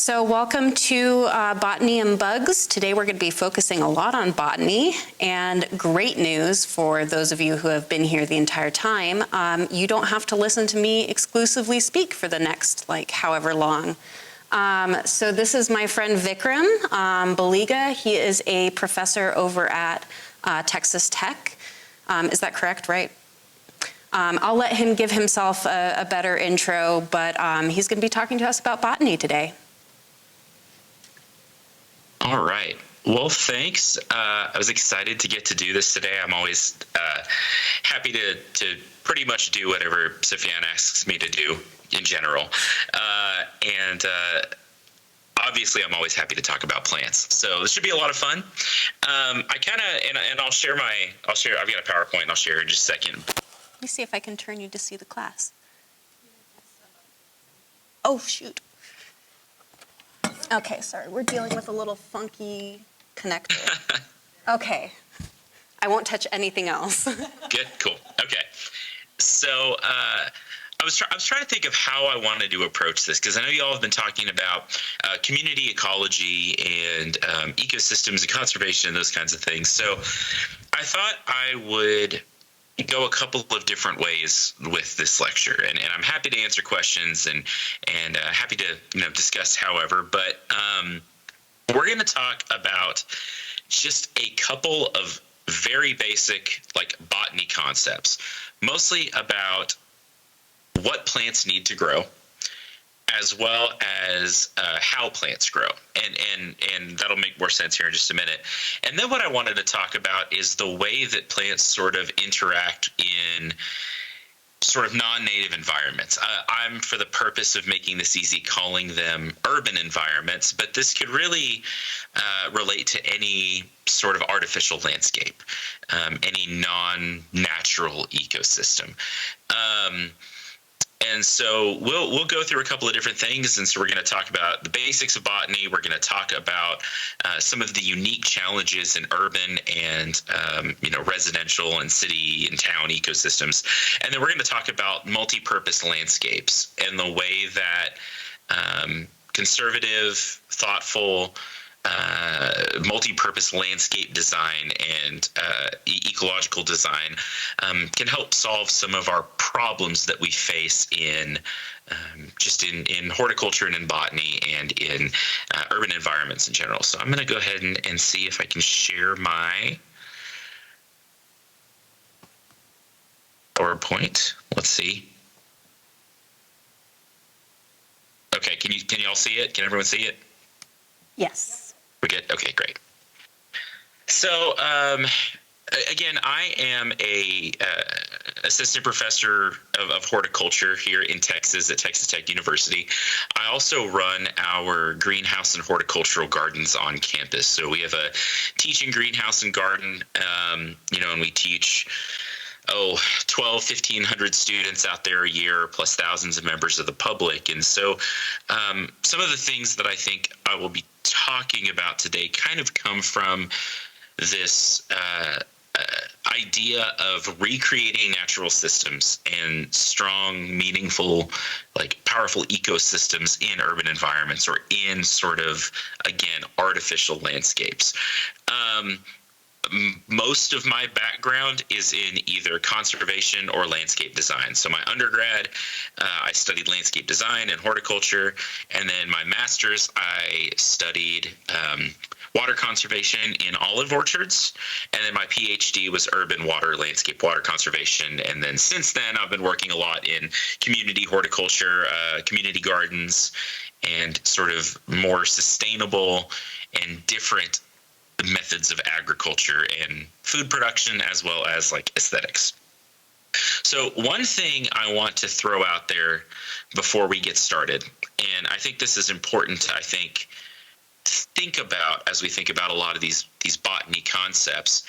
So welcome to Botany and Bugs. Today we're going to be focusing a lot on botany, and great news for those of you who have been here the entire time. You don't have to listen to me exclusively speak for the next however long. So this is my friend Vikram Baliga. He is a professor over at Texas Tech. Is that correct, right? I'll let him give himself a better intro, but he's going to be talking to us about botany today. All right. Well, thanks. I was excited to get to do this today. I'm always happy to pretty much do whatever Sufyan asks me to do in general. And obviously, I'm always happy to talk about plants. So this should be a lot of fun. I kind of, and I'll share, I've got a PowerPoint I'll share in just a second. Let me see if I can turn you to see the class. Oh, shoot. Okay, sorry, we're dealing with a little funky connector. Okay, I won't touch anything else. Good, cool, okay. So I was trying to think of how I wanted to approach this, because I know you all have been talking about community ecology and ecosystems and conservation and those kinds of things. So I thought I would go a couple of different ways with this lecture, and I'm happy to answer questions and happy to discuss however, but we're going to talk about just a couple of very basic botany concepts, mostly about what plants need to grow, as well as how plants grow, and that'll make more sense here in just a minute. And then what I wanted to talk about is the way that plants sort of interact in sort of non-native environments. I'm, for the purpose of making this easy, calling them urban environments, but this could really relate to any sort of artificial landscape, any non-natural ecosystem. And so we'll go through a couple of different things, and so we're going to talk about the basics of botany. We're going to talk about some of the unique challenges in urban and residential and city and town ecosystems, and then we're going to talk about multi-purpose landscapes and the way that conservative, thoughtful, multi-purpose landscape design and ecological design can help solve some of our problems that we face in just in horticulture and in botany and in urban environments in general. So I'm going to go ahead and see if I can share my PowerPoint. Let's see. Okay, can you all see it? Can everyone see it? Yes. We're good? Okay, great. So, again, I am a assistant professor of horticulture here in Texas at Texas Tech University. I also run our greenhouse and horticultural gardens on campus. So we have a teaching greenhouse and garden, and we teach 1,500 students out there a year, plus thousands of members of the public. And so some of the things that I think I will be talking about today kind of come from this idea of recreating natural systems and strong, meaningful, powerful ecosystems in urban environments or in sort of, again, artificial landscapes. Most of my background is in either conservation or landscape design. So my undergrad, I studied landscape design and horticulture, and then my master's, I studied water conservation in olive orchards, and then my PhD was urban water, landscape water conservation, and then since then I've been working a lot in community horticulture, community gardens, and sort of more sustainable and different methods of agriculture and food production, as well as aesthetics. So one thing I want to throw out there before we get started, and I think this is important to think about as we think about a lot of these botany concepts,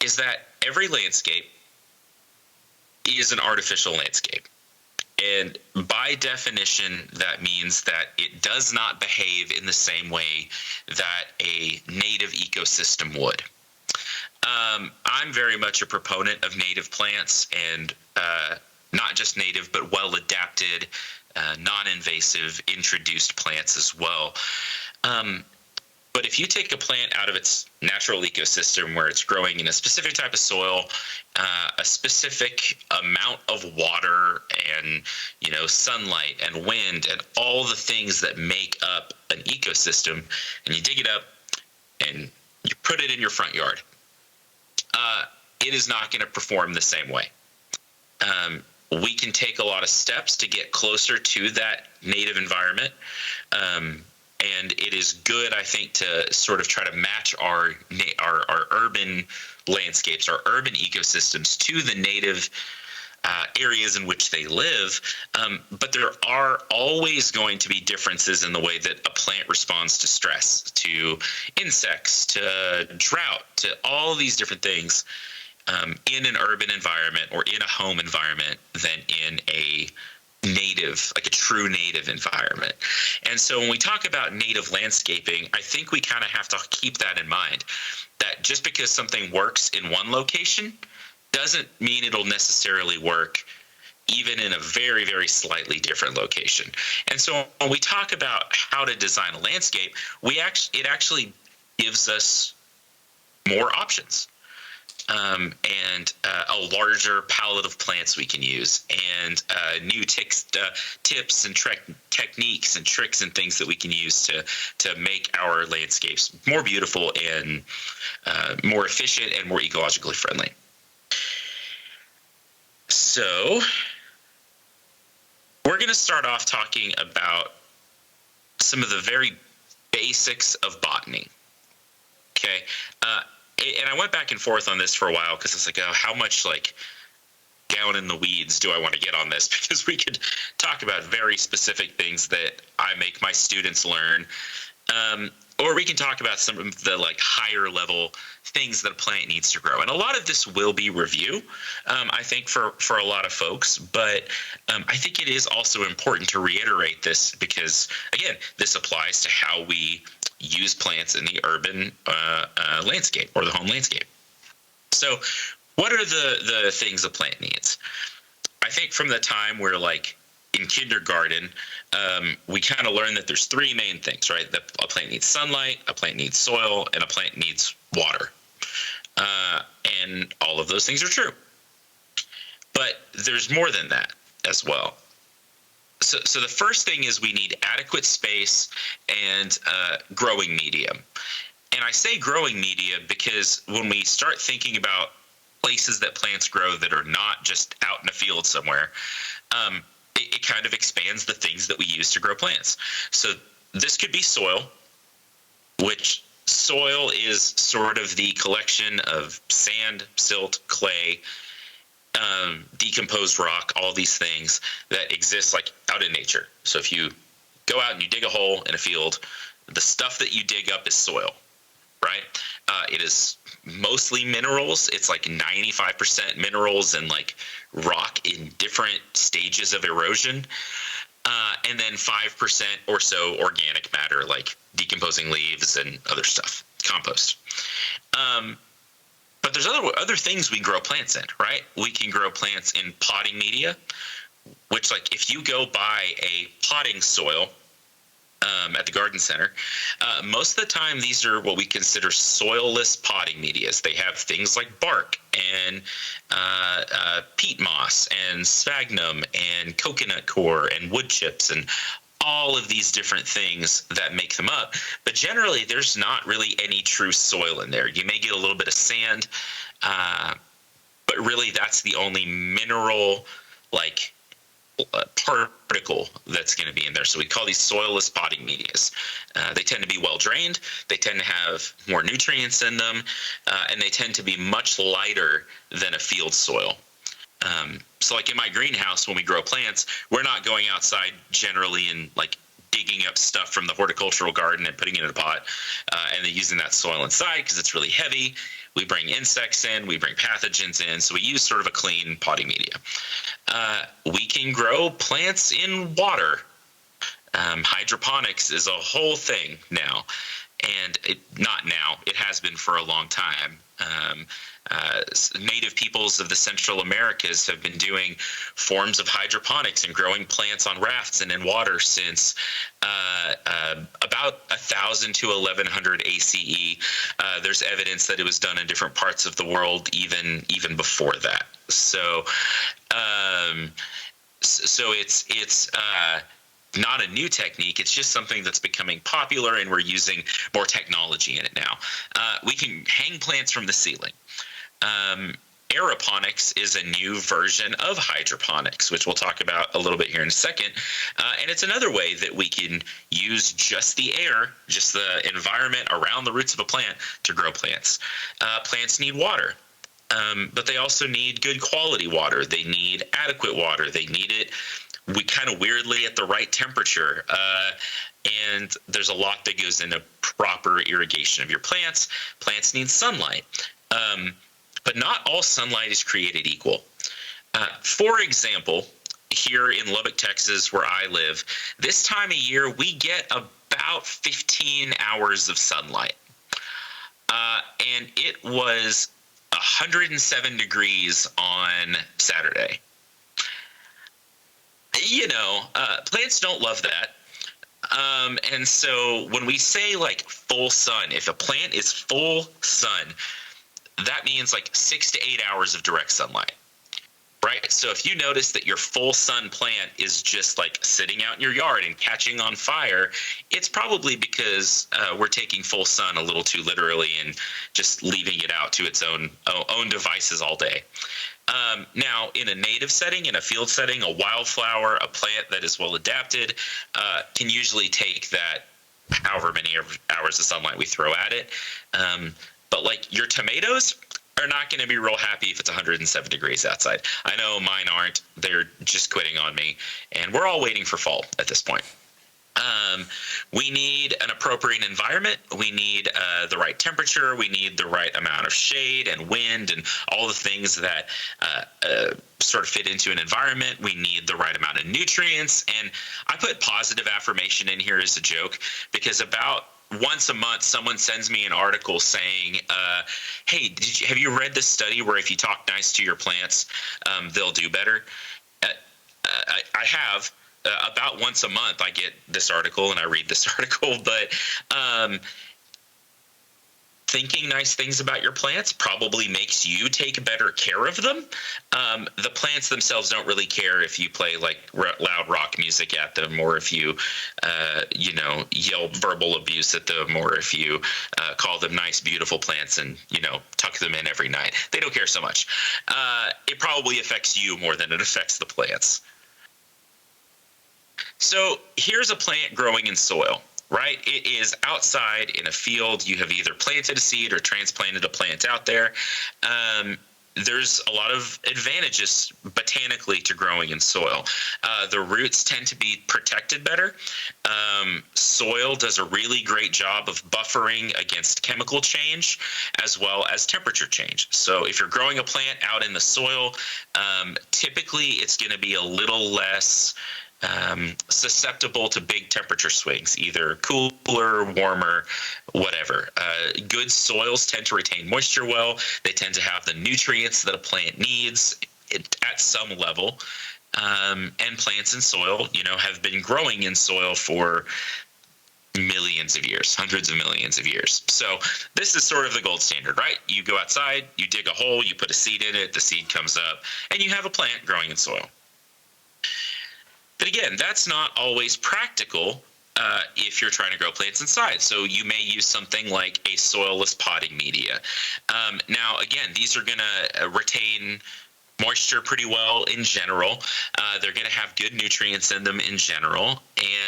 is that every landscape is an artificial landscape. And by definition, that means that it does not behave in the same way that a native ecosystem would. I'm very much a proponent of native plants and not just native, but well-adapted non-invasive introduced plants as well. But if you take a plant out of its natural ecosystem where it's growing in a specific type of soil, a specific amount of water and, sunlight and wind and all the things that make up an ecosystem, and you dig it up and you put it in your front yard, it is not going to perform the same way. We can take a lot of steps to get closer to that native environment. And it is good, I think, to sort of try to match our urban landscapes, our urban ecosystems to the native areas in which they live. But there are always going to be differences in the way that a plant responds to stress, to insects, to drought, to all these different things in an urban environment or in a home environment than in a native, like a true native environment. And so when we talk about native landscaping, I think we kind of have to keep that in mind, that just because something works in one location doesn't mean it'll necessarily work even in a very, very slightly different location. And so when we talk about how to design a landscape, it actually gives us more options. And a larger palette of plants we can use, and new tips and techniques and tricks and things that we can use to make our landscapes more beautiful and more efficient and more ecologically friendly. So we're going to start off talking about some of the very basics of botany. Okay. And I went back and forth on this for a while because it's like, oh, how much down in the weeds do I want to get on this? Because we could talk about very specific things that I make my students learn. Or we can talk about some of the higher level things that a plant needs to grow. And a lot of this will be review, I think, for a lot of folks. But I think it is also important to reiterate this because, again, this applies to how we use plants in the urban landscape or the home landscape. So what are the things a plant needs? I think from the time we're in kindergarten, we kind of learn that there's three main things, right? That a plant needs sunlight, a plant needs soil, and a plant needs water. And all of those things are true. But there's more than that as well. So the first thing is we need adequate space and growing medium. And I say growing media because when we start thinking about places that plants grow that are not just out in a field somewhere, it kind of expands the things that we use to grow plants. So this could be soil, which soil is sort of the collection of sand, silt, clay, decomposed rock, all these things that exist out in nature. So if you go out and you dig a hole in a field, the stuff that you dig up is soil, right? It is mostly minerals. It's 95% minerals and rock in different stages of erosion. And then 5% or so organic matter, like decomposing leaves and other stuff, compost. But there's other things we grow plants in, right? We can grow plants in potting media, which if you go buy a potting soil at the garden center, most of the time these are what we consider soilless potting medias. They have things like bark and peat moss and sphagnum and coconut coir and wood chips and all of these different things that make them up. But generally, there's not really any true soil in there. You may get a little bit of sand, but really that's the only mineral particle that's going to be in there. So we call these soilless potting medias. They tend to be well drained. They tend to have more nutrients in them, and they tend to be much lighter than a field soil. So in my greenhouse, when we grow plants, we're not going outside generally and digging up stuff from the horticultural garden and putting it in a pot and then using that soil inside because it's really heavy. We bring insects in, we bring pathogens in, so we use sort of a clean potting media. We can grow plants in water. Hydroponics is a whole thing now. and not now, it has been for a long time. Native peoples of the Central Americas have been doing forms of hydroponics and growing plants on rafts and in water since about 1000 to 1100 ACE. There's evidence that it was done in different parts of the world even before that. So it's not a new technique. It's just something that's becoming popular, and we're using more technology in it now. We can hang plants from the ceiling. Aeroponics is a new version of hydroponics, which we'll talk about a little bit here in a second. And it's another way that we can use just the air, just the environment around the roots of a plant to grow plants. Plants need water. But they also need good quality water. They need adequate water. They need it kind of weirdly at the right temperature. And there's a lot that goes into proper irrigation of your plants. Plants need sunlight. But not all sunlight is created equal. For example, here in Lubbock, Texas, where I live, this time of year we get about 15 hours of sunlight. And it was 107 degrees on Saturday. Plants don't love that. And so when we say like full sun, if a plant is full sun, that means like 6 to 8 hours of direct sunlight, right? So if you notice that your full sun plant is just like sitting out in your yard and catching on fire, it's probably because we're taking full sun a little too literally and just leaving it out to its own devices all day. Now, in a native setting, in a field setting, a wildflower, a plant that is well adapted, can usually take that however many hours of sunlight we throw at it. But like your tomatoes are not going to be real happy if it's 107 degrees outside. I know mine aren't. They're just quitting on me. And we're all waiting for fall at this point. We need an appropriate environment. We need the right temperature. We need the right amount of shade and wind and all the things that sort of fit into an environment. We need the right amount of nutrients. And I put positive affirmation in here as a joke because about once a month, someone sends me an article saying, hey, have you read this study where if you talk nice to your plants, they'll do better? I have. About once a month, I get this article and I read this article, but thinking nice things about your plants probably makes you take better care of them. The plants themselves don't really care if you play like loud rock music at them, or if you, yell verbal abuse at them, or if you call them nice, beautiful plants and, tuck them in every night. They don't care so much. It probably affects you more than it affects the plants. So here's a plant growing in soil, right? It is outside in a field. You have either planted a seed or transplanted a plant out there. There's a lot of advantages botanically to growing in soil. The roots tend to be protected better. Soil does a really great job of buffering against chemical change as well as temperature change. So if you're growing a plant out in the soil, typically it's going to be a little less susceptible to big temperature swings, either cooler, warmer, whatever. Good soils tend to retain moisture well. They tend to have the nutrients that a plant needs at some level. And plants in soil, have been growing in soil for millions of years, hundreds of millions of years. So this is sort of the gold standard, right? You go outside, you dig a hole, you put a seed in it, the seed comes up, and you have a plant growing in soil. But again, that's not always practical if you're trying to grow plants inside. So you may use something like a soilless potting media. Now, again, these are going to retain moisture pretty well in general. They're going to have good nutrients in them in general,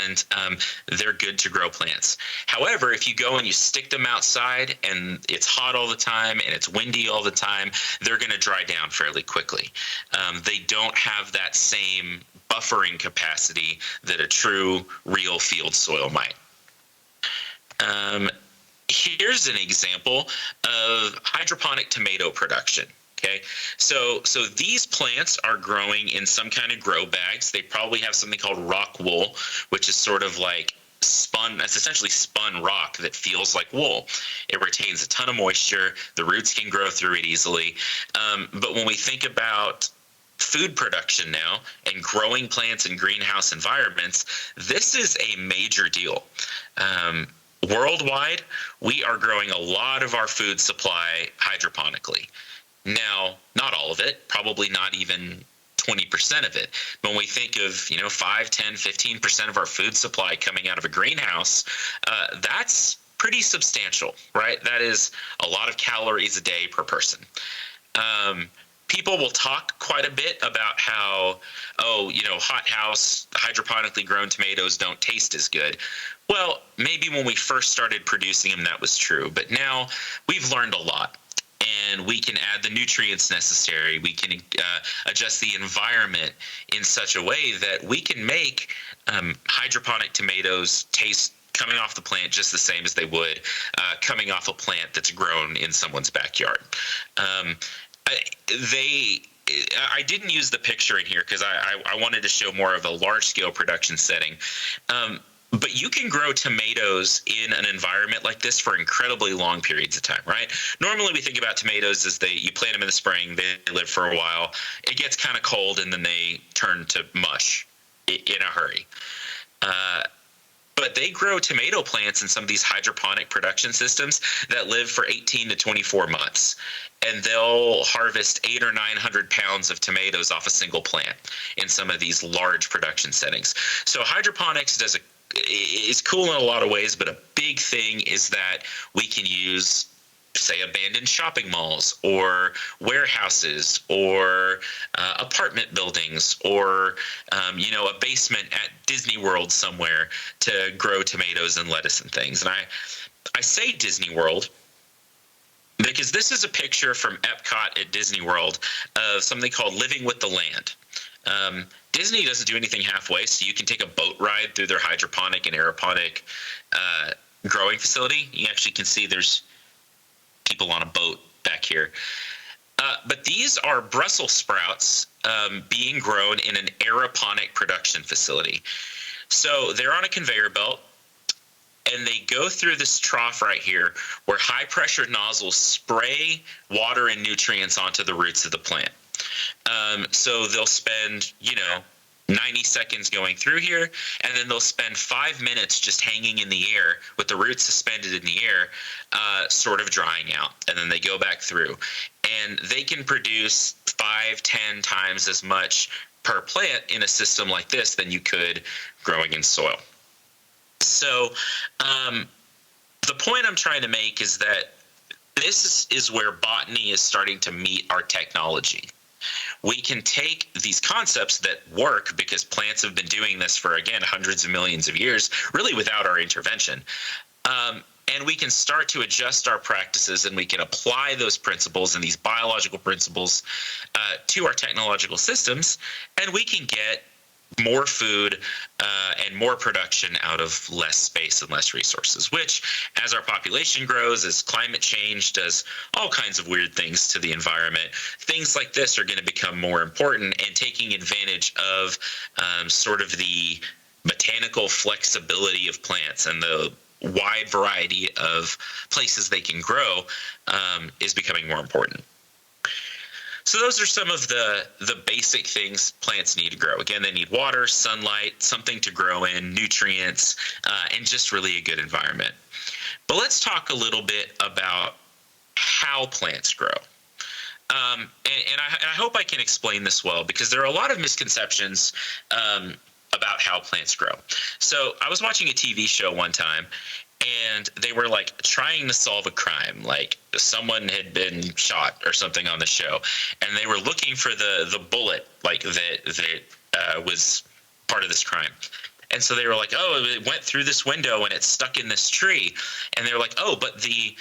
and they're good to grow plants. However, if you go and you stick them outside and it's hot all the time and it's windy all the time, they're going to dry down fairly quickly. They don't have that same buffering capacity that a true, real field soil might. Here's an example of hydroponic tomato production. Okay, so these plants are growing in some kind of grow bags. They probably have something called rock wool, which is sort of like it's essentially spun rock that feels like wool. It retains a ton of moisture. The roots can grow through it easily. But when we think about food production now and growing plants in greenhouse environments, this is a major deal. Worldwide, we are growing a lot of our food supply hydroponically. Now, not all of it, probably not even 20% of it. When we think of, 5, 10, 15% of our food supply coming out of a greenhouse, that's pretty substantial, right? That is a lot of calories a day per person. People will talk quite a bit about how, hothouse hydroponically grown tomatoes don't taste as good. Well, maybe when we first started producing them, that was true. But now we've learned a lot, and we can add the nutrients necessary. We can adjust the environment in such a way that we can make hydroponic tomatoes taste coming off the plant just the same as they would coming off a plant that's grown in someone's backyard. I didn't use the picture in here because I wanted to show more of a large-scale production setting. But you can grow tomatoes in an environment like this for incredibly long periods of time, right? Normally we think about tomatoes as you plant them in the spring, they live for a while. It gets kind of cold and then they turn to mush in a hurry. But they grow tomato plants in some of these hydroponic production systems that live for 18 to 24 months. And they'll harvest 800 or 900 pounds of tomatoes off a single plant in some of these large production settings. So hydroponics is cool in a lot of ways, but a big thing is that we can use, say, abandoned shopping malls or warehouses or apartment buildings or a basement at Disney World somewhere to grow tomatoes and lettuce and things. And I say Disney World because this is a picture from Epcot at Disney World of something called Living with the Land. Disney doesn't do anything halfway, so you can take a boat ride through their hydroponic and aeroponic growing facility. You actually can see there's people on a boat back here. But these are Brussels sprouts being grown in an aeroponic production facility. So they're on a conveyor belt, and they go through this trough right here where high-pressure nozzles spray water and nutrients onto the roots of the plant. So they'll spend, 90 seconds going through here, and then they'll spend 5 minutes just hanging in the air with the roots suspended in the air, sort of drying out, and then they go back through. And they can produce 5-10 times as much per plant in a system like this than you could growing in soil. So the point I'm trying to make is that this is where botany is starting to meet our technology. We can take these concepts that work because plants have been doing this for, again, hundreds of millions of years, really without our intervention. And we can start to adjust our practices, and we can apply those principles and these biological principles to our technological systems, and we can get more food and more production out of less space and less resources, which, as our population grows, as climate change does all kinds of weird things to the environment, things like this are going to become more important, and taking advantage of sort of the botanical flexibility of plants and the wide variety of places they can grow is becoming more important. So those are some of the basic things plants need to grow. Again, they need water, sunlight, something to grow in, nutrients, and just really a good environment. But let's talk a little bit about how plants grow. And I hope I can explain this well, because there are a lot of misconceptions about how plants grow. So I was watching a TV show one time, and they were like trying to solve a crime, like someone had been shot or something on the show, and they were looking for the bullet like that was part of this crime. And so they were like, oh, it went through this window and it's stuck in this tree. And they were like, oh, but the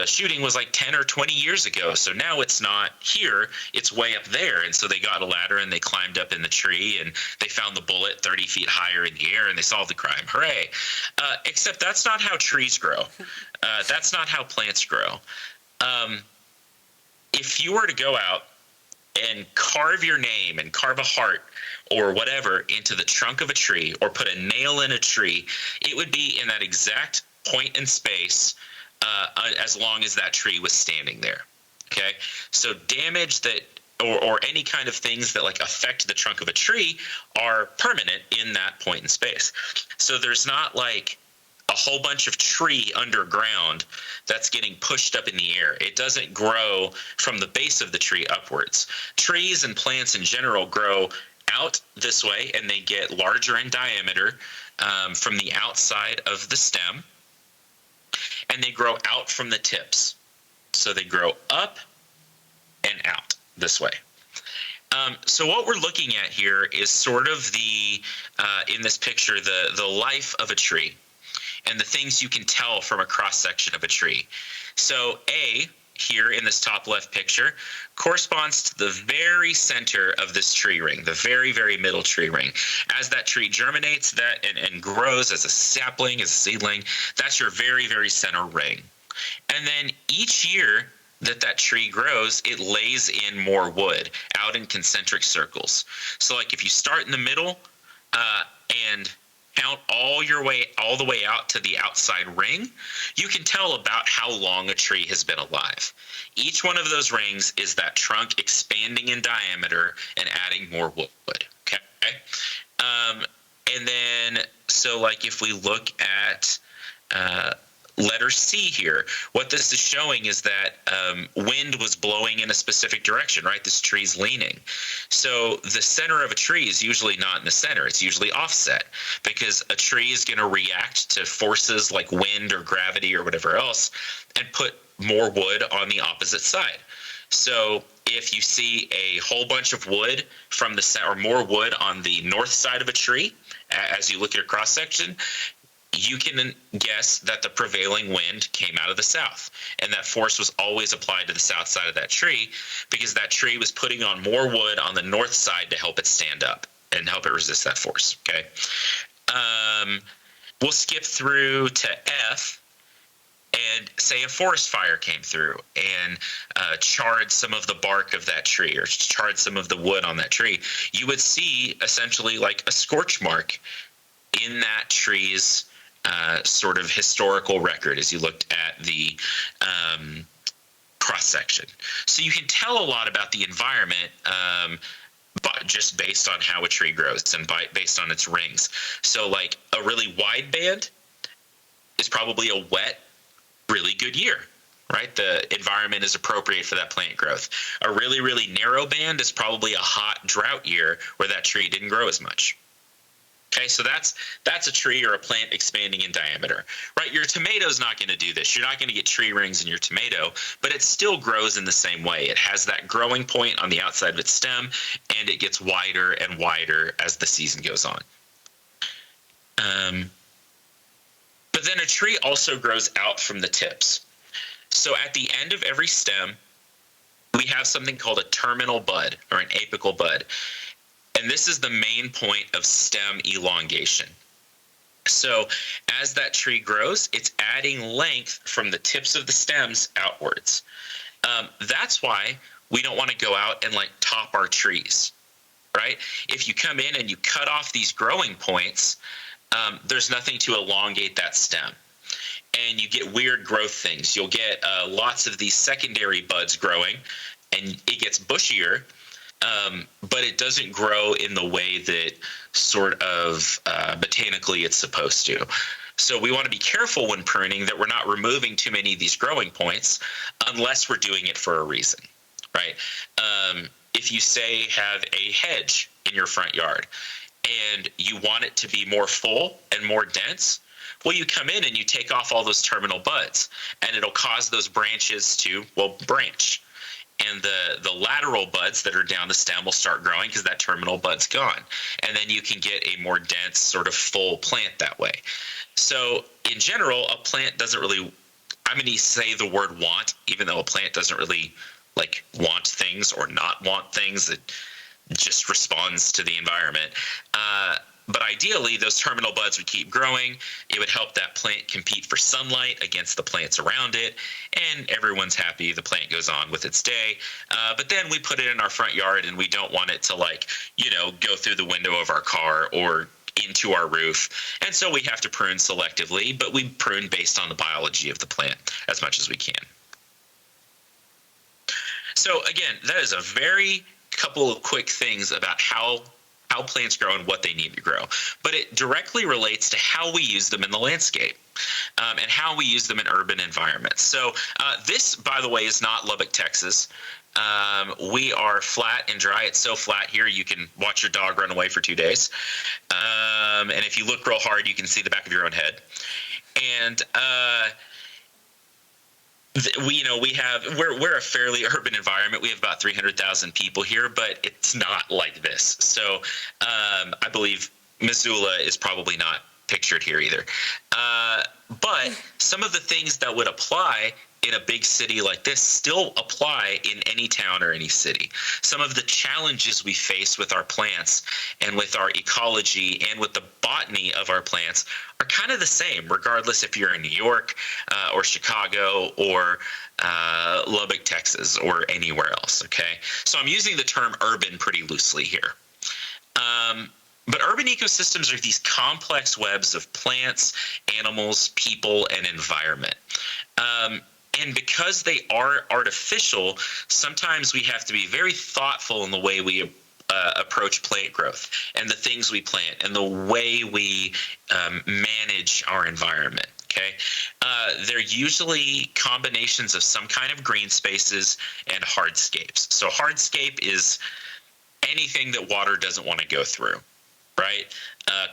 shooting was like 10 or 20 years ago, so now it's not here, it's way up there. And so they got a ladder and they climbed up in the tree, and they found the bullet 30 feet higher in the air, and they solved the crime. Hooray. Except that's not how trees grow. That's not how plants grow. If you were to go out and carve your name and carve a heart or whatever into the trunk of a tree, or put a nail in a tree, it would be in that exact point in space as long as that tree was standing there. Okay, so damage that or any kind of things that like affect the trunk of a tree are permanent in that point in space. So there's not like a whole bunch of tree underground that's getting pushed up in the air. It doesn't grow from the base of the tree upwards. Trees and plants in general grow out this way, and they get larger in diameter from the outside of the stem, and they grow out from the tips. So they grow up and out this way. So what we're looking at here is sort of the, in this picture, the life of a tree and the things you can tell from a cross-section of a tree. So A, here in this top left picture, corresponds to the very center of this tree ring, the very, very middle tree ring. As that tree germinates and grows as a sapling, as a seedling, that's your very, very center ring. And then each year that tree grows, it lays in more wood out in concentric circles. So like if you start in the middle and count all the way out to the outside ring, you can tell about how long a tree has been alive. Each one of those rings is that trunk expanding in diameter and adding more wood. Okay. And then, so like if we look at letter C here, what this is showing is that wind was blowing in a specific direction, right? This tree's leaning. So the center of a tree is usually not in the center. It's usually offset, because a tree is going to react to forces like wind or gravity or whatever else and put more wood on the opposite side. So if you see a whole bunch of wood from the center, or more wood on the north side of a tree, as you look at a cross section, you can guess that the prevailing wind came out of the south, and that force was always applied to the south side of that tree because that tree was putting on more wood on the north side to help it stand up and help it resist that force. Okay. We'll skip through to F and say a forest fire came through and charred some of the bark of that tree, or charred some of the wood on that tree. You would see essentially like a scorch mark in that tree's sort of historical record as you looked at the cross section. So you can tell a lot about the environment but just based on how a tree grows and based on its rings. So like a really wide band is probably a wet, really good year, right? The environment is appropriate for that plant growth. A really, really narrow band is probably a hot drought year where that tree didn't grow as much. Okay, so that's a tree or a plant expanding in diameter, right? Your tomato's not going to do this. You're not going to get tree rings in your tomato, but it still grows in the same way. It has that growing point on the outside of its stem, and it gets wider and wider as the season goes on. But then a tree also grows out from the tips. So at the end of every stem, we have something called a terminal bud or an apical bud. And this is the main point of stem elongation. So as that tree grows, it's adding length from the tips of the stems outwards. That's why we don't want to go out and like top our trees, right? If you come in and you cut off these growing points, there's nothing to elongate that stem. And you get weird growth things. You'll get lots of these secondary buds growing, and it gets bushier. But it doesn't grow in the way that sort of botanically it's supposed to. So we want to be careful when pruning that we're not removing too many of these growing points unless we're doing it for a reason, right? If you say have a hedge in your front yard and you want it to be more full and more dense, well, you come in and you take off all those terminal buds, and it'll cause those branches to, well, branch. And the lateral buds that are down the stem will start growing because that terminal bud's gone. And then you can get a more dense sort of full plant that way. So in general, a plant doesn't really, I'm going to say the word want, even though a plant doesn't really like want things or not want things. It just responds to the environment. But ideally, those terminal buds would keep growing. It would help that plant compete for sunlight against the plants around it, and everyone's happy. The plant goes on with its day. But then we put it in our front yard, and we don't want it to, like, go through the window of our car or into our roof. And so we have to prune selectively, but we prune based on the biology of the plant as much as we can. So again, that is a very couple of quick things about how plants grow and what they need to grow. But it directly relates to how we use them in the landscape and how we use them in urban environments. So this, by the way, is not Lubbock, Texas. We are flat and dry. It's so flat here you can watch your dog run away for 2 days. And if you look real hard, you can see the back of your own head. And we're a fairly urban environment. We have about 300,000 people here, but it's not like this. So I believe Missoula is probably not pictured here either. But some of the things that would apply in a big city like this still apply in any town or any city. Some of the challenges we face with our plants and with our ecology and with the botany of our plants are kind of the same, regardless if you're in New York or Chicago or Lubbock, Texas, or anywhere else, okay? So I'm using the term urban pretty loosely here. But urban ecosystems are these complex webs of plants, animals, people, and environment. And because they are artificial, sometimes we have to be very thoughtful in the way we approach plant growth and the things we plant and the way we manage our environment. Okay, they're usually combinations of some kind of green spaces and hardscapes. So hardscape is anything that water doesn't want to go through, right?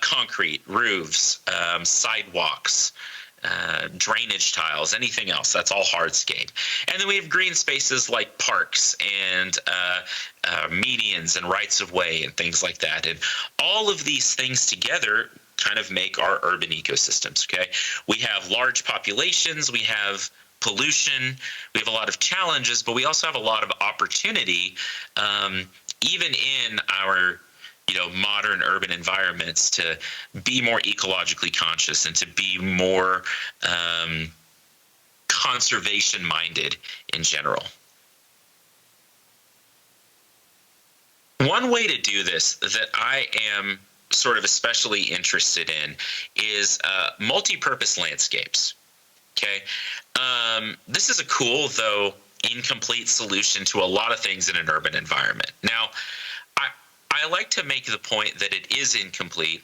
Concrete, roofs, sidewalks, drainage tiles, anything else. That's all hardscape. And then we have green spaces like parks and medians and rights of way and things like that. And all of these things together kind of make our urban ecosystems. Okay, we have large populations, we have pollution, we have a lot of challenges, but we also have a lot of opportunity, even in our modern urban environments, to be more ecologically conscious and to be more conservation minded in general. One way to do this that I am sort of especially interested in is multi-purpose landscapes. Okay, this is a cool, though incomplete, solution to a lot of things in an urban environment. Now, I like to make the point that it is incomplete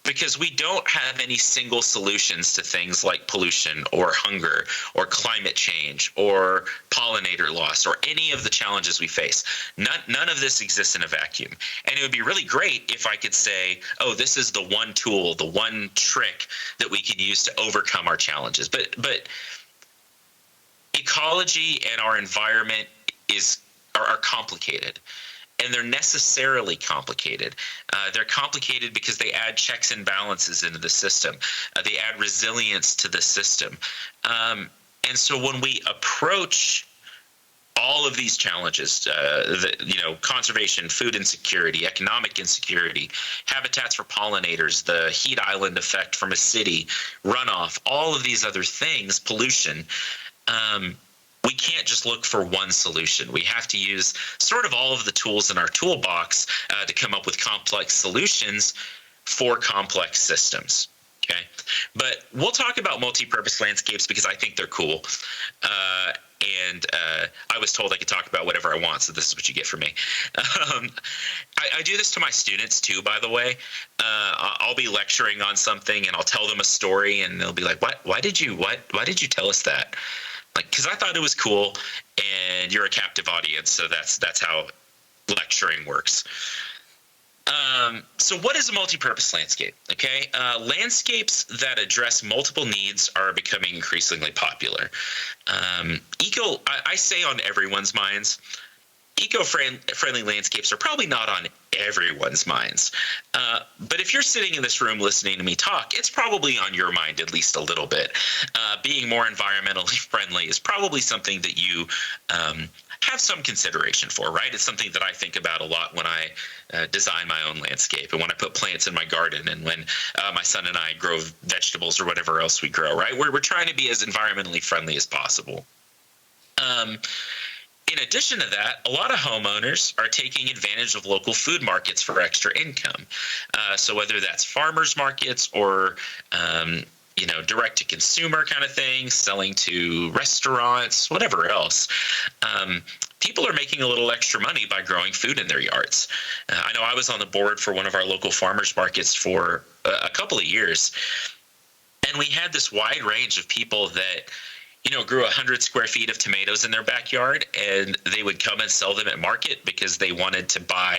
because we don't have any single solutions to things like pollution or hunger or climate change or pollinator loss or any of the challenges we face. None of this exists in a vacuum. And it would be really great if I could say, oh, this is the one tool, the one trick that we can use to overcome our challenges. But ecology and our environment are complicated. And they're necessarily complicated. They're complicated because they add checks and balances into the system. They add resilience to the system. And so when we approach all of these challenges, conservation, food insecurity, economic insecurity, habitats for pollinators, the heat island effect from a city, runoff, all of these other things, pollution, we can't just look for one solution. We have to use sort of all of the tools in our toolbox to come up with complex solutions for complex systems. Okay, but we'll talk about multi-purpose landscapes because I think they're cool. And I was told I could talk about whatever I want, so this is what you get from me. I do this to my students too, by the way. I'll be lecturing on something and I'll tell them a story and they'll be like, "What? Why did you tell us that?" Like, because I thought it was cool, and you're a captive audience, so that's how lecturing works. So what is a multi-purpose landscape? Okay, landscapes that address multiple needs are becoming increasingly popular. I say on everyone's minds. Eco-friendly landscapes are probably not on everyone's minds. But if you're sitting in this room listening to me talk, it's probably on your mind at least a little bit. Being more environmentally friendly is probably something that you have some consideration for, right? It's something that I think about a lot when I design my own landscape, and when I put plants in my garden, and when my son and I grow vegetables or whatever else we grow, right? We're trying to be as environmentally friendly as possible. In addition to that, a lot of homeowners are taking advantage of local food markets for extra income. So whether that's farmers markets or direct to consumer kind of thing, selling to restaurants, whatever else, people are making a little extra money by growing food in their yards. I know I was on the board for one of our local farmers markets for a couple of years, and we had this wide range of people that grew 100 square feet of tomatoes in their backyard, and they would come and sell them at market because they wanted to buy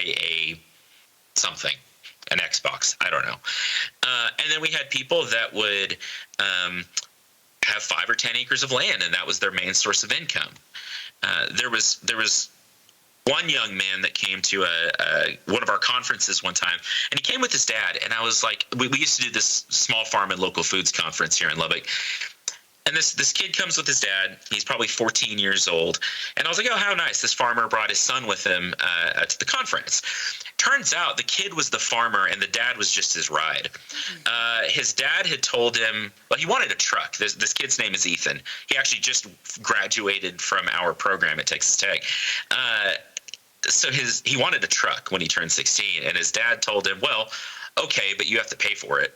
an Xbox, I don't know. And then we had people that would have 5 or 10 acres of land, and that was their main source of income. There was one young man that came to one of our conferences one time, and he came with his dad, and I was like, we used to do this small farm and local foods conference here in Lubbock. And this kid comes with his dad. He's probably 14 years old. And I was like, oh, how nice. This farmer brought his son with him to the conference. Turns out the kid was the farmer and the dad was just his ride. His dad had told him, well, he wanted a truck. This kid's name is Ethan. He actually just graduated from our program at Texas Tech. So he wanted a truck when he turned 16. And his dad told him, well, okay, but you have to pay for it.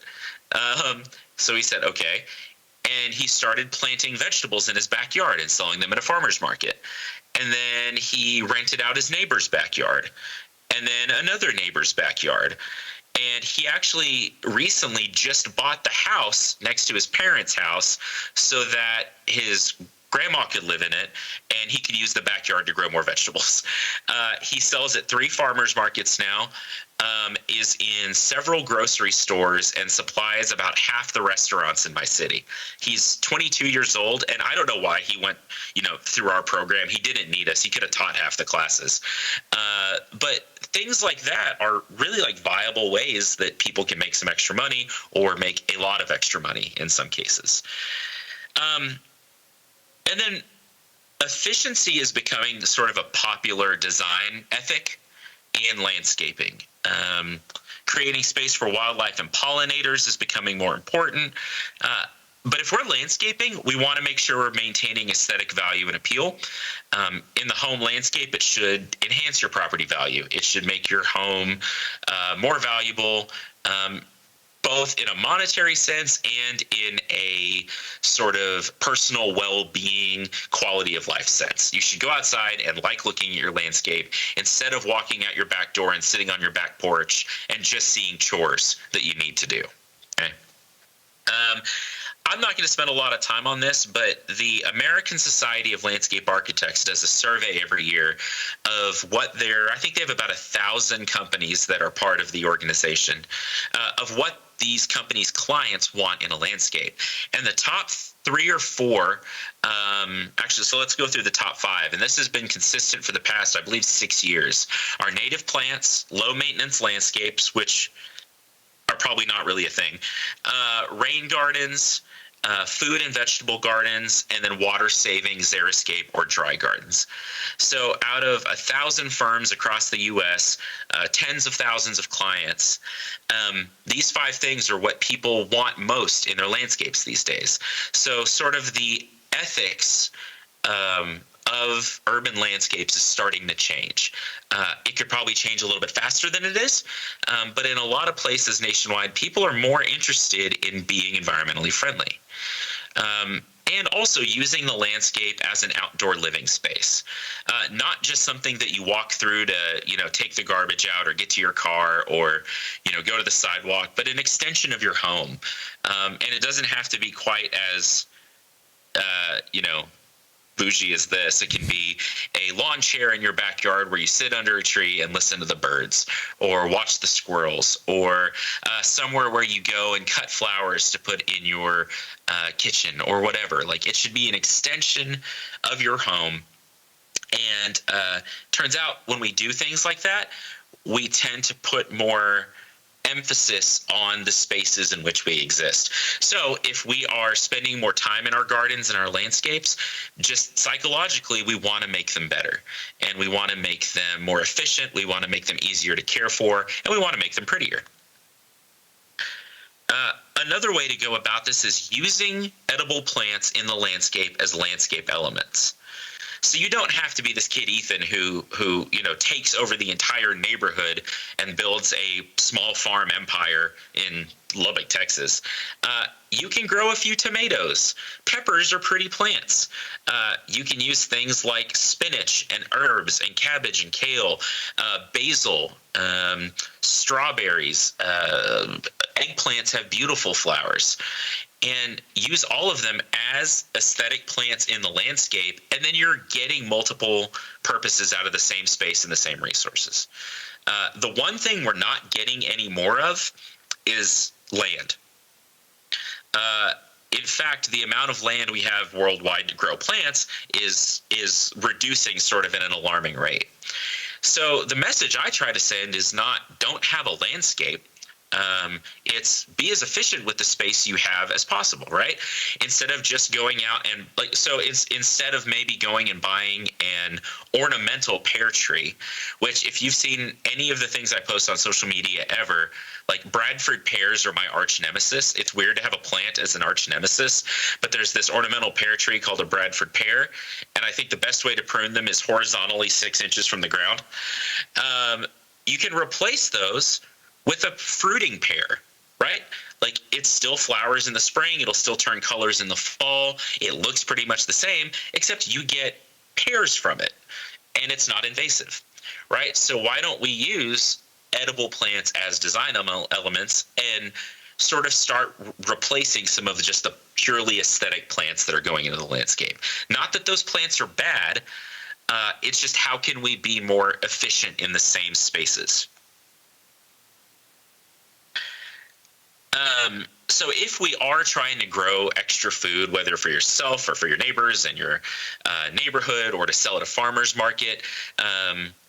So he said, okay. And he started planting vegetables in his backyard and selling them at a farmer's market. And then he rented out his neighbor's backyard, and then another neighbor's backyard. And he actually recently just bought the house next to his parents' house so that his grandma could live in it, and he could use the backyard to grow more vegetables. He sells at 3 farmers markets now, is in several grocery stores, and supplies about half the restaurants in my city. He's 22 years old, and I don't know why he went, through our program. He didn't need us. He could have taught half the classes. But things like that are really like viable ways that people can make some extra money, or make a lot of extra money in some cases. And then efficiency is becoming sort of a popular design ethic in landscaping. Creating space for wildlife and pollinators is becoming more important. But if we're landscaping, we want to make sure we're maintaining aesthetic value and appeal. In the home landscape, it should enhance your property value. It should make your home more valuable, both in a monetary sense and in a sort of personal well-being, quality of life sense. You should go outside and like looking at your landscape instead of walking out your back door and sitting on your back porch and just seeing chores that you need to do. Okay. I'm not going to spend a lot of time on this, but the American Society of Landscape Architects does a survey every year of I think they have about 1,000 companies that are part of the organization, of what these companies' clients want in a landscape. And the top 3 or 4, so let's go through the top 5. And this has been consistent for the past, I believe, 6 years, are native plants, low maintenance landscapes, which are probably not really a thing, rain gardens, food and vegetable gardens, and then water-saving xeriscape or dry gardens. So out of 1,000 firms across the U.S., tens of thousands of clients, these 5 things are what people want most in their landscapes these days. So sort of the ethics of urban landscapes is starting to change. It could probably change a little bit faster than it is, but in a lot of places nationwide, people are more interested in being environmentally friendly. And also using the landscape as an outdoor living space, not just something that you walk through to, take the garbage out or get to your car or, go to the sidewalk, but an extension of your home. And it doesn't have to be quite as, bougie as this. It can be a lawn chair in your backyard where you sit under a tree and listen to the birds or watch the squirrels, or somewhere where you go and cut flowers to put in your kitchen or whatever. Like, it should be an extension of your home. And turns out when we do things like that, we tend to put more emphasis on the spaces in which we exist. So if we are spending more time in our gardens and our landscapes, just psychologically, we want to make them better, and we want to make them more efficient. We want to make them easier to care for, and we want to make them prettier. Another way to go about this is using edible plants in the landscape as landscape elements. So you don't have to be this kid Ethan who takes over the entire neighborhood and builds a small farm empire in Lubbock, Texas. You can grow a few tomatoes. Peppers are pretty plants. You can use things like spinach and herbs and cabbage and kale, basil, strawberries. Eggplants have beautiful flowers. And use all of them as aesthetic plants in the landscape, and then you're getting multiple purposes out of the same space and the same resources. The one thing we're not getting any more of is land. In fact, the amount of land we have worldwide to grow plants is reducing sort of at an alarming rate. So the message I try to send is not don't have a landscape. It's be as efficient with the space you have as possible, right? Instead of just going out and instead of maybe going and buying an ornamental pear tree, which if you've seen any of the things I post on social media ever, like Bradford pears are my arch nemesis. It's weird to have a plant as an arch nemesis, but there's this ornamental pear tree called a Bradford pear, and I think the best way to prune them is horizontally 6 inches from the ground. You can replace those with a fruiting pear, right? Like it still flowers in the spring, it'll still turn colors in the fall. It looks pretty much the same, except you get pears from it, and it's not invasive, right? So why don't we use edible plants as design elements and sort of start replacing some of just the purely aesthetic plants that are going into the landscape? Not that those plants are bad, it's just how can we be more efficient in the same spaces? So if we are trying to grow extra food, whether for yourself or for your neighbors and your neighborhood or to sell at a farmer's market,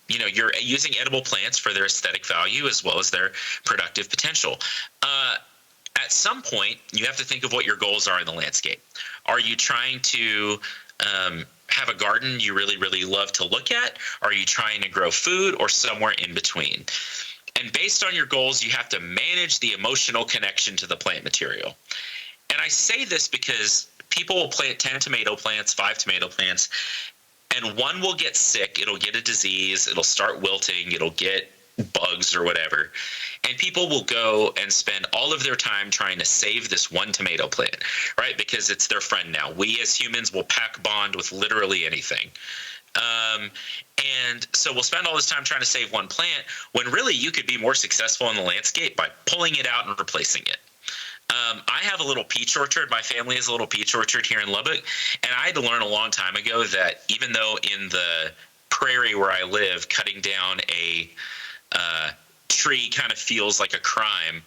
you're using edible plants for their aesthetic value as well as their productive potential. At some point, you have to think of what your goals are in the landscape. Are you trying to have a garden you really, really love to look at? Are you trying to grow food or somewhere in between? And based on your goals, you have to manage the emotional connection to the plant material. And I say this because people will plant 10 tomato plants, 5 tomato plants, and one will get sick. It'll get a disease. It'll start wilting. It'll get bugs or whatever. And people will go and spend all of their time trying to save this one tomato plant, right? Because it's their friend now. We as humans will pack bond with literally anything. And so we'll spend all this time trying to save one plant when really you could be more successful in the landscape by pulling it out and replacing it. I have a little peach orchard. My family has a little peach orchard here in Lubbock. And I had to learn a long time ago that even though in the prairie where I live, cutting down a tree kind of feels like a crime,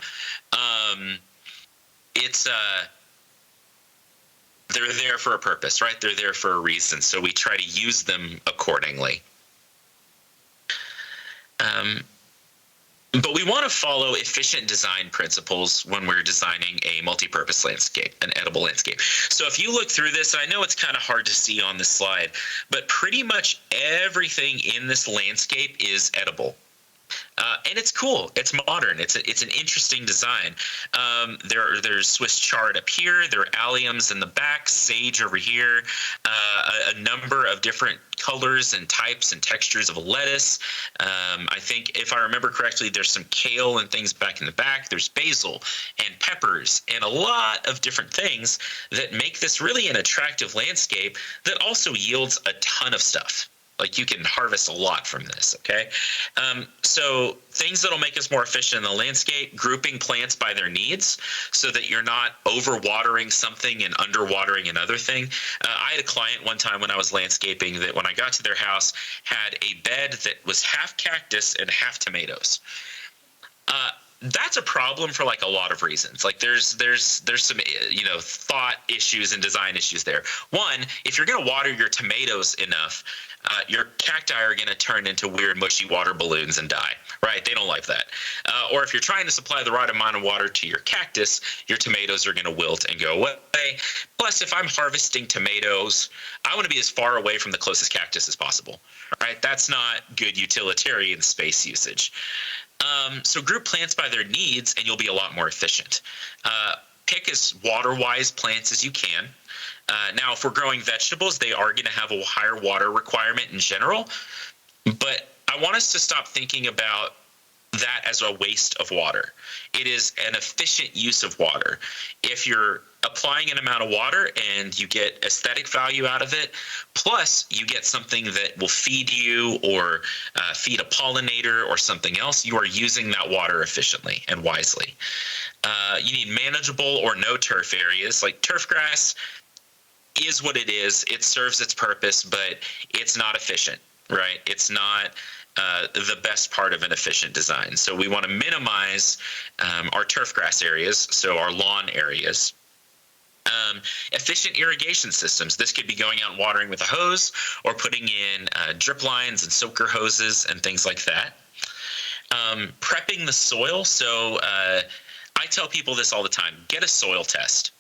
they're there for a purpose, right? They're there for a reason. So we try to use them accordingly. But we want to follow efficient design principles when we're designing a multi-purpose landscape, an edible landscape. So if you look through this, and I know it's kind of hard to see on this slide, but pretty much everything in this landscape is edible. And it's cool. It's modern. It's an interesting design. There's Swiss chard up here. There are alliums in the back, sage over here, a number of different colors and types and textures of lettuce. I think if I remember correctly, there's some kale and things back in the back. There's basil and peppers and a lot of different things that make this really an attractive landscape that also yields a ton of stuff. Like you can harvest a lot from this, okay? So things that'll make us more efficient in the landscape, grouping plants by their needs so that you're not overwatering something and underwatering another thing. I had a client one time when I was landscaping that when I got to their house had a bed that was half cactus and half tomatoes. that's a problem for like a lot of reasons. Like there's some thought issues and design issues there. One, if you're going to water your tomatoes enough, your cacti are going to turn into weird mushy water balloons and die, right? They don't like that. Or if you're trying to supply the right amount of water to your cactus, your tomatoes are going to wilt and go away. Plus, if I'm harvesting tomatoes, I want to be as far away from the closest cactus as possible, right? That's not good utilitarian space usage. So group plants by their needs, and you'll be a lot more efficient. Pick as water-wise plants as you can. Now, if we're growing vegetables, they are going to have a higher water requirement in general. But I want us to stop thinking about that as a waste of water. It is an efficient use of water. If you're applying an amount of water and you get aesthetic value out of it, plus you get something that will feed you or feed a pollinator or something else, you are using that water efficiently and wisely. You need manageable or no turf areas. Like turf grass is what it is. It serves its purpose, but it's not efficient, right? It's not the best part of an efficient design. So we want to minimize our turf grass areas, so our lawn areas. Efficient irrigation systems. This could be going out and watering with a hose or putting in drip lines and soaker hoses and things like that. Prepping the soil. So I tell people this all the time. Get a soil test.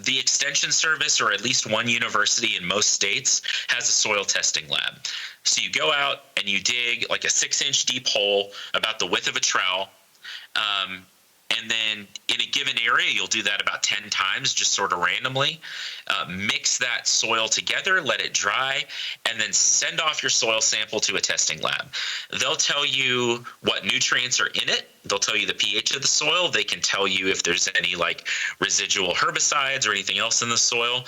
The Extension Service, or at least one university in most states, has a soil testing lab. So you go out and you dig like a 6-inch deep hole about the width of a trowel. And then in a given area, you'll do that about 10 times, just sort of randomly. Mix that soil together, let it dry, and then send off your soil sample to a testing lab. They'll tell you what nutrients are in it. They'll tell you the pH of the soil. They can tell you if there's any like residual herbicides or anything else in the soil.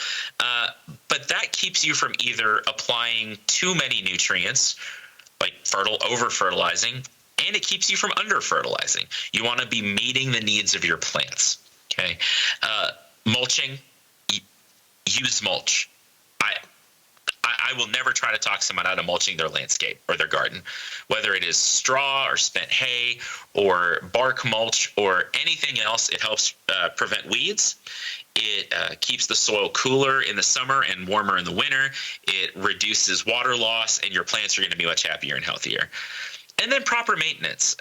But that keeps you from either applying too many nutrients, like over-fertilizing, and it keeps you from under-fertilizing. You want to be meeting the needs of your plants. Okay, mulching. Use mulch. I will never try to talk someone out of mulching their landscape or their garden, whether it is straw or spent hay or bark mulch or anything else. It helps prevent weeds. It keeps the soil cooler in the summer and warmer in the winter. It reduces water loss, and your plants are going to be much happier and healthier. And then proper maintenance.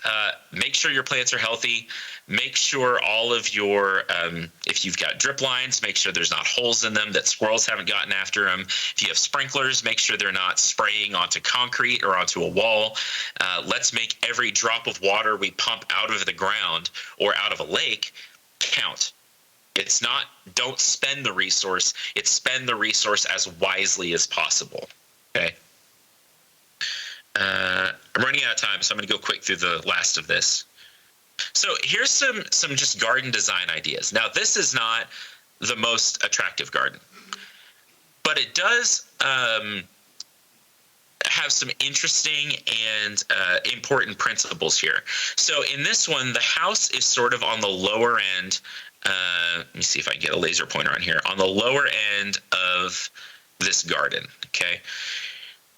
Make sure your plants are healthy. Make sure all of your, if you've got drip lines, make sure there's not holes in them, that squirrels haven't gotten after them. If you have sprinklers, make sure they're not spraying onto concrete or onto a wall. Let's make every drop of water we pump out of the ground or out of a lake count. It's not don't spend the resource, it's spend the resource as wisely as possible. Okay. I'm running out of time, so I'm going to go quick through the last of this. So here's some just garden design ideas. Now, this is not the most attractive garden, but it does have some interesting and important principles here. So in this one, the house is sort of on the lower end. Let me see if I can get a laser pointer on here. On the lower end of this garden, okay?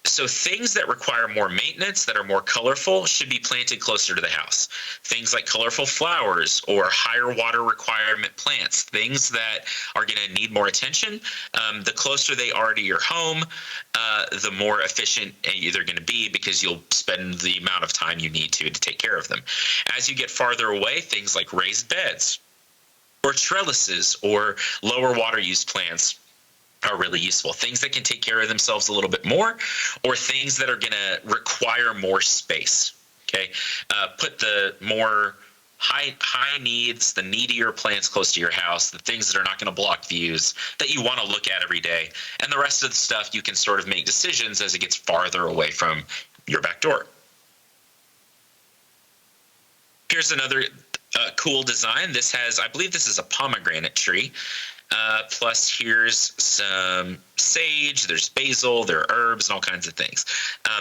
So things that require more maintenance, that are more colorful, should be planted closer to the house. Things like colorful flowers or higher water requirement plants, things that are going to need more attention. The closer they are to your home, the more efficient they're going to be, because you'll spend the amount of time you need to take care of them. As you get farther away, things like raised beds or trellises or lower water use plants are really useful. Things that can take care of themselves a little bit more, or things that are going to require more space. Okay, put the more high needs, the needier plants close to your house, the things that are not going to block views that you want to look at every day, and the rest of the stuff you can sort of make decisions as it gets farther away from your back door. Here's another cool design. This has, I believe this is a pomegranate tree. Plus here's some sage, there's basil, there are herbs and all kinds of things.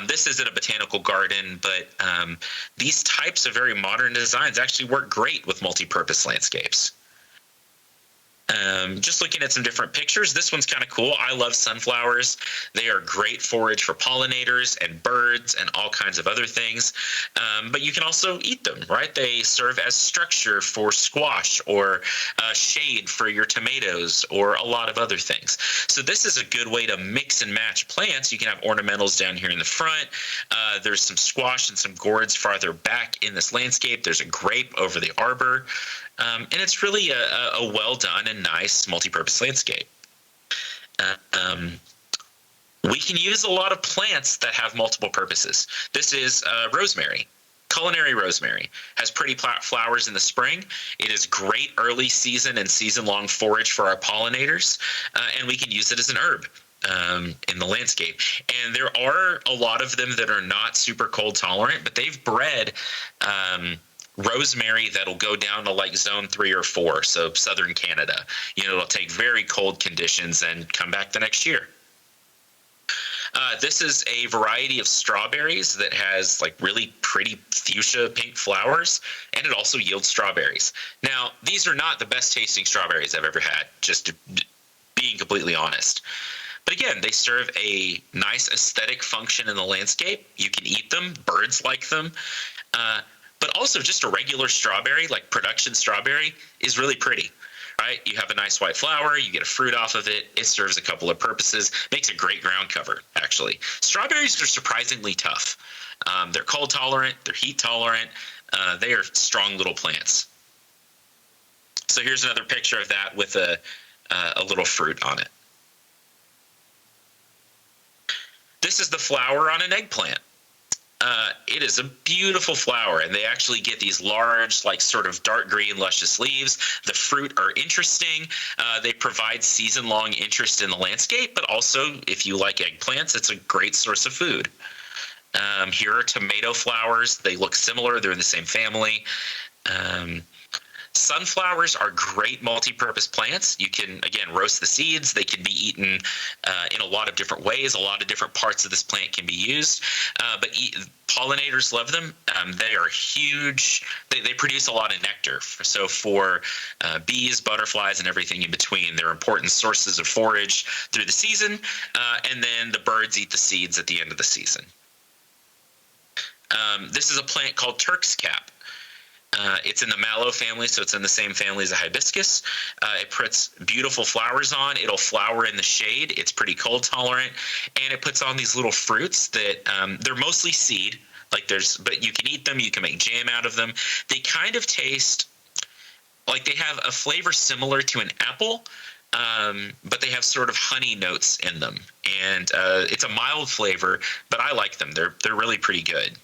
This isn't a botanical garden, but these types of very modern designs actually work great with multi-purpose landscapes. Just looking at some different pictures, this one's kind of cool. I love sunflowers. They are great forage for pollinators and birds and all kinds of other things. But you can also eat them, right? They serve as structure for squash or shade for your tomatoes or a lot of other things. So this is a good way to mix and match plants. You can have ornamentals down here in the front. There's some squash and some gourds farther back in this landscape. There's a grape over the arbor. And it's really a well-done and nice multi-purpose landscape. We can use a lot of plants that have multiple purposes. This is rosemary. Culinary rosemary has pretty flowers in the spring. It is great early season and season-long forage for our pollinators, and we can use it as an herb in the landscape. And there are a lot of them that are not super cold tolerant, but they've bred rosemary that'll go down to like zone 3 or 4, so southern Canada. It'll take very cold conditions and come back the next year. This is a variety of strawberries that has like really pretty fuchsia pink flowers, and it also yields strawberries. Now, these are not the best tasting strawberries I've ever had, just being completely honest. But again, they serve a nice aesthetic function in the landscape. You can eat them, birds like them. But also just a regular strawberry, like production strawberry, is really pretty, right? You have a nice white flower, you get a fruit off of it, it serves a couple of purposes, makes a great ground cover, actually. Strawberries are surprisingly tough. They're cold tolerant, they're heat tolerant, they are strong little plants. So here's another picture of that with a little fruit on it. This is the flower on an eggplant. It is a beautiful flower, and they actually get these large, like sort of dark green, luscious leaves. The fruit are interesting. They provide season-long interest in the landscape, but also, if you like eggplants, it's a great source of food. Here are tomato flowers. They look similar. They're in the same family. Sunflowers are great multi-purpose plants. You can, again, roast the seeds. They can be eaten in a lot of different ways. A lot of different parts of this plant can be used. But pollinators love them. They are huge. They produce a lot of nectar. So for bees, butterflies, and everything in between, they're important sources of forage through the season. And then the birds eat the seeds at the end of the season. This is a plant called Turkscap. It's in the mallow family, so it's in the same family as a hibiscus. It puts beautiful flowers on. It'll flower in the shade. It's pretty cold tolerant, and it puts on these little fruits that they're mostly seed. But you can eat them. You can make jam out of them. They kind of taste like they have a flavor similar to an apple, but they have sort of honey notes in them, and it's a mild flavor. But I like them. They're really pretty good.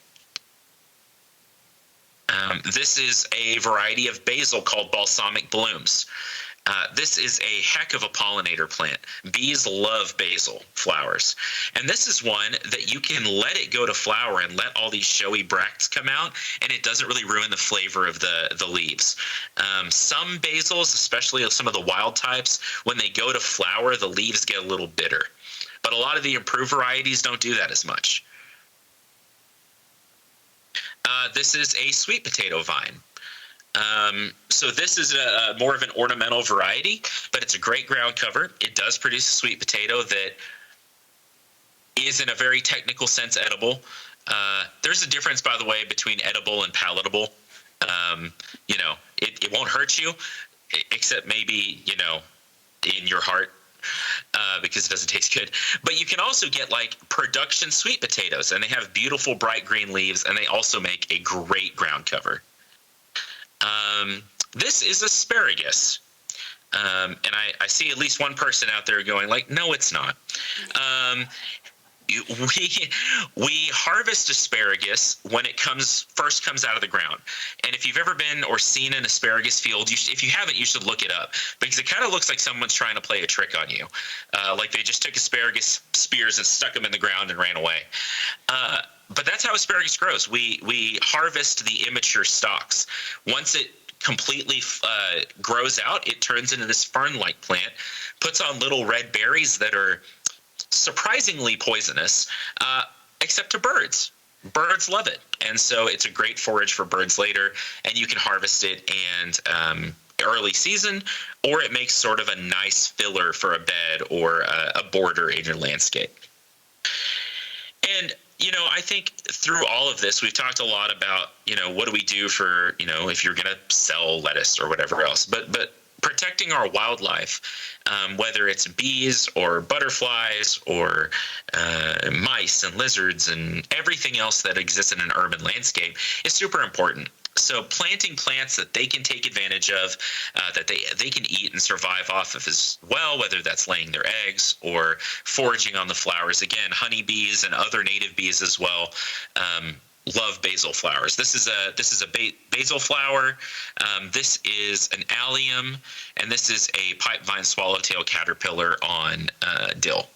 This is a variety of basil called balsamic blooms. This is a heck of a pollinator plant. Bees love basil flowers. And this is one that you can let it go to flower and let all these showy bracts come out, and it doesn't really ruin the flavor of the leaves. Some basils, especially some of the wild types, when they go to flower, the leaves get a little bitter. But a lot of the improved varieties don't do that as much. This is a sweet potato vine. So this is more of an ornamental variety, but it's a great ground cover. It does produce a sweet potato that is, in a very technical sense, edible. There's a difference, by the way, between edible and palatable. It won't hurt you, except maybe, in your heart. Because it doesn't taste good. But you can also get like production sweet potatoes, and they have beautiful bright green leaves, and they also make a great ground cover. This is asparagus. And I see at least one person out there going like, no, it's not. We harvest asparagus when it first comes out of the ground. And if you've ever been or seen an asparagus field, if you haven't, you should look it up, because it kind of looks like someone's trying to play a trick on you. Like they just took asparagus spears and stuck them in the ground and ran away. But that's how asparagus grows. We harvest the immature stalks. Once it completely grows out, it turns into this fern-like plant, puts on little red berries that are surprisingly poisonous, except to birds. Birds love it, and so it's a great forage for birds later, and you can harvest it and the early season, or it makes sort of a nice filler for a bed or a border in your landscape. And I think through all of this, we've talked a lot about, what do we do for, if you're going to sell lettuce or whatever else. But protecting our wildlife, whether it's bees or butterflies or mice and lizards and everything else that exists in an urban landscape, is super important. So planting plants that they can take advantage of, that they can eat and survive off of as well, whether that's laying their eggs or foraging on the flowers. Again, honeybees and other native bees as well love basil flowers. This is a basil flower. This is an allium, and this is a pipevine swallowtail caterpillar on dill.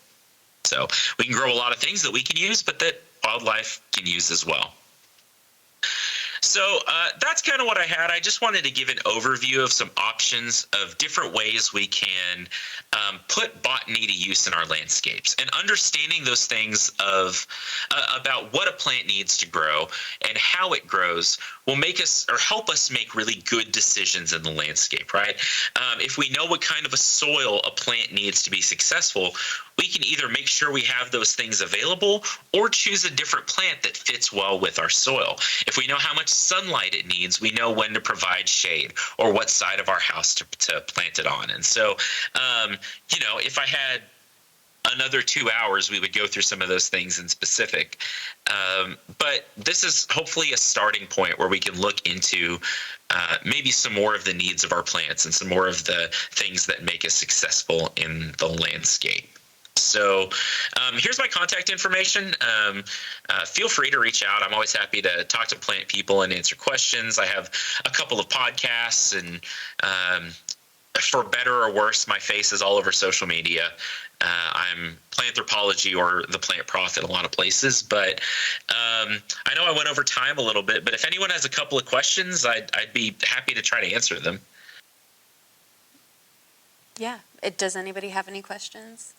So we can grow a lot of things that we can use, but that wildlife can use as well. So that's kind of what I had. I just wanted to give an overview of some options of different ways we can put botany to use in our landscapes, and understanding those things of about what a plant needs to grow and how it grows will make us or help us make really good decisions in the landscape, right? If we know what kind of a soil a plant needs to be successful, we can either make sure we have those things available or choose a different plant that fits well with our soil. If we know how much sunlight it needs, we know when to provide shade or what side of our house to plant it on. And so, if I had another 2 hours, we would go through some of those things in specific. But this is hopefully a starting point where we can look into maybe some more of the needs of our plants and some more of the things that make us successful in the landscape. So here's my contact information. Feel free to reach out. I'm always happy to talk to plant people and answer questions. I have a couple of podcasts, and for better or worse, my face is all over social media. I'm Planthropology or the Plant Prophet a lot of places, but I know I went over time a little bit, but if anyone has a couple of questions, I'd be happy to try to answer them. Yeah. Does anybody have any questions?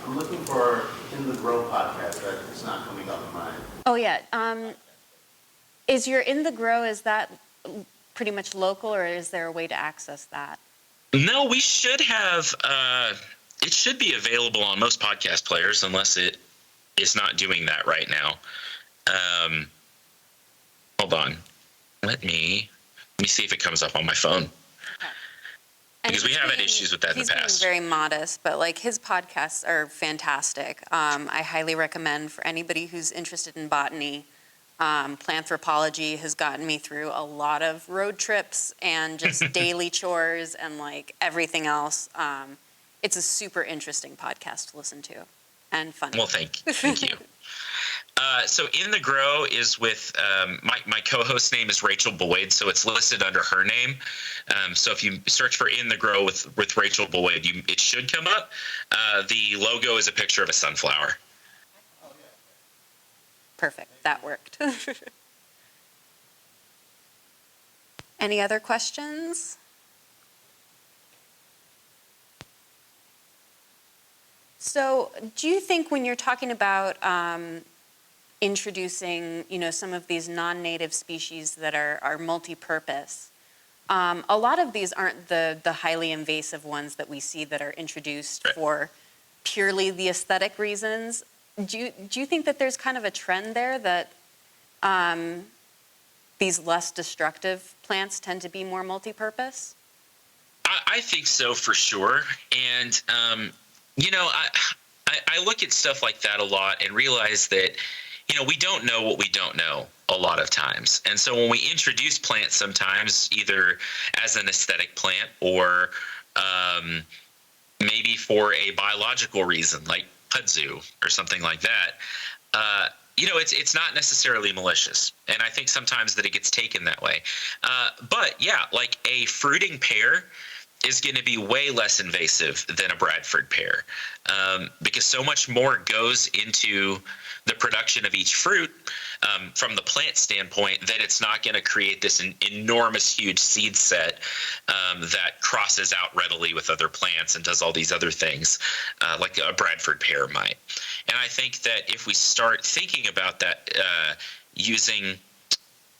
I'm looking for In the Grow podcast, but it's not coming up in mine. Oh, yeah. Is your In the Grow, is that pretty much local, or is there a way to access that? No, we should have, it should be available on most podcast players, unless it is not doing that right now. Hold on. Let me see if it comes up on my phone. Because we have had issues with that in the past. He's being very modest, but his podcasts are fantastic. I highly recommend for anybody who's interested in botany. Planthropology has gotten me through a lot of road trips and just daily chores and everything else. It's a super interesting podcast to listen to and funny. Well, thank you. So In the Grow is with my co-host name is Rachel Boyd, so it's listed under her name. So if you search for In the Grow with Rachel Boyd, it should come up. The logo is a picture of a sunflower. Perfect. That worked. Any other questions? So do you think when you're talking about introducing, some of these non-native species that are multi-purpose, a lot of these aren't the highly invasive ones that we see that are introduced for purely the aesthetic reasons. Do you think that there's kind of a trend there that these less destructive plants tend to be more multi-purpose? I think so, for sure. And, I look at stuff like that a lot and realize that, we don't know what we don't know a lot of times. And so when we introduce plants sometimes, either as an aesthetic plant or maybe for a biological reason, like kudzu or something like that, it's not necessarily malicious. And I think sometimes that it gets taken that way. But yeah, like a fruiting pear is going to be way less invasive than a Bradford pear, because so much more goes into the production of each fruit from the plant standpoint that it's not going to create this enormous, huge seed set that crosses out readily with other plants and does all these other things like a Bradford pear might. And I think that if we start thinking about that using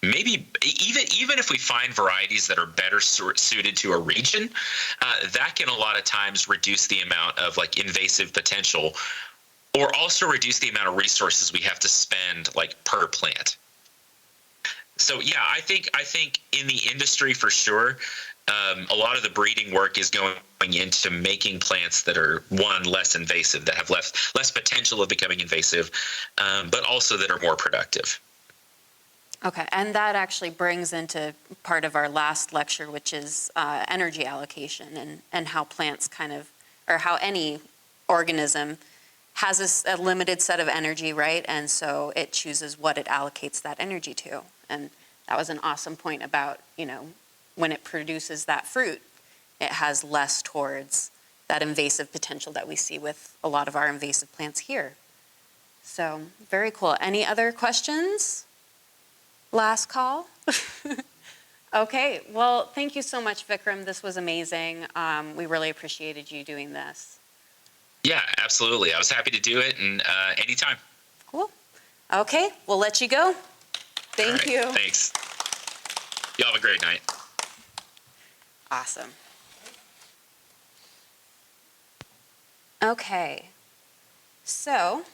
maybe even if we find varieties that are better suited to a region, that can a lot of times reduce the amount of like invasive potential, or also reduce the amount of resources we have to spend like per plant. So yeah, I think in the industry for sure, a lot of the breeding work is going into making plants that are, one, less invasive, that have less potential of becoming invasive, but also that are more productive. Okay, and that actually brings into part of our last lecture, which is energy allocation and how plants kind of, or how any organism has a limited set of energy, right? And so it chooses what it allocates that energy to. And that was an awesome point about, when it produces that fruit, it has less towards that invasive potential that we see with a lot of our invasive plants here. So very cool. Any other questions? Last call? Okay, well, thank you so much, Vikram. This was amazing. We really appreciated you doing this. Yeah, absolutely. I was happy to do it, and anytime. Cool. Okay, we'll let you go. Thank you. Thanks. Y'all have a great night. Awesome. Okay, so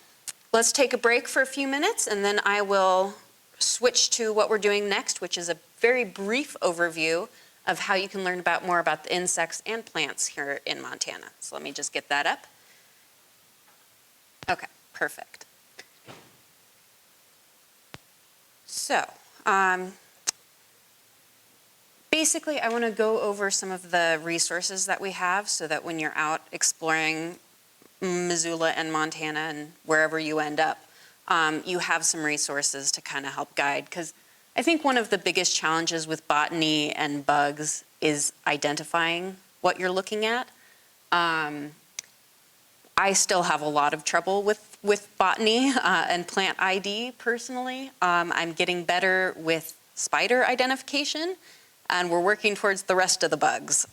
let's take a break for a few minutes, and then I will switch to what we're doing next, which is a very brief overview of how you can learn more about the insects and plants here in Montana. So let me just get that up. Okay, perfect. So, basically, I want to go over some of the resources that we have so that when you're out exploring Missoula and Montana and wherever you end up, you have some resources to kind of help guide. Because I think one of the biggest challenges with botany and bugs is identifying what you're looking at. I still have a lot of trouble with botany and plant ID personally. I'm getting better with spider identification, and we're working towards the rest of the bugs.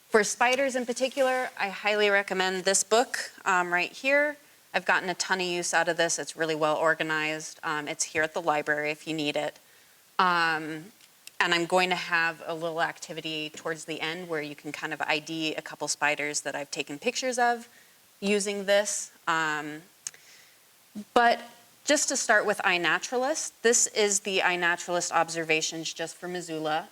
For spiders in particular, I highly recommend this book right here. I've gotten a ton of use out of this. It's really well organized. It's here at the library if you need it. And I'm going to have a little activity towards the end where you can kind of ID a couple spiders that I've taken pictures of using this. But just to start with iNaturalist, this is the iNaturalist observations just for Missoula.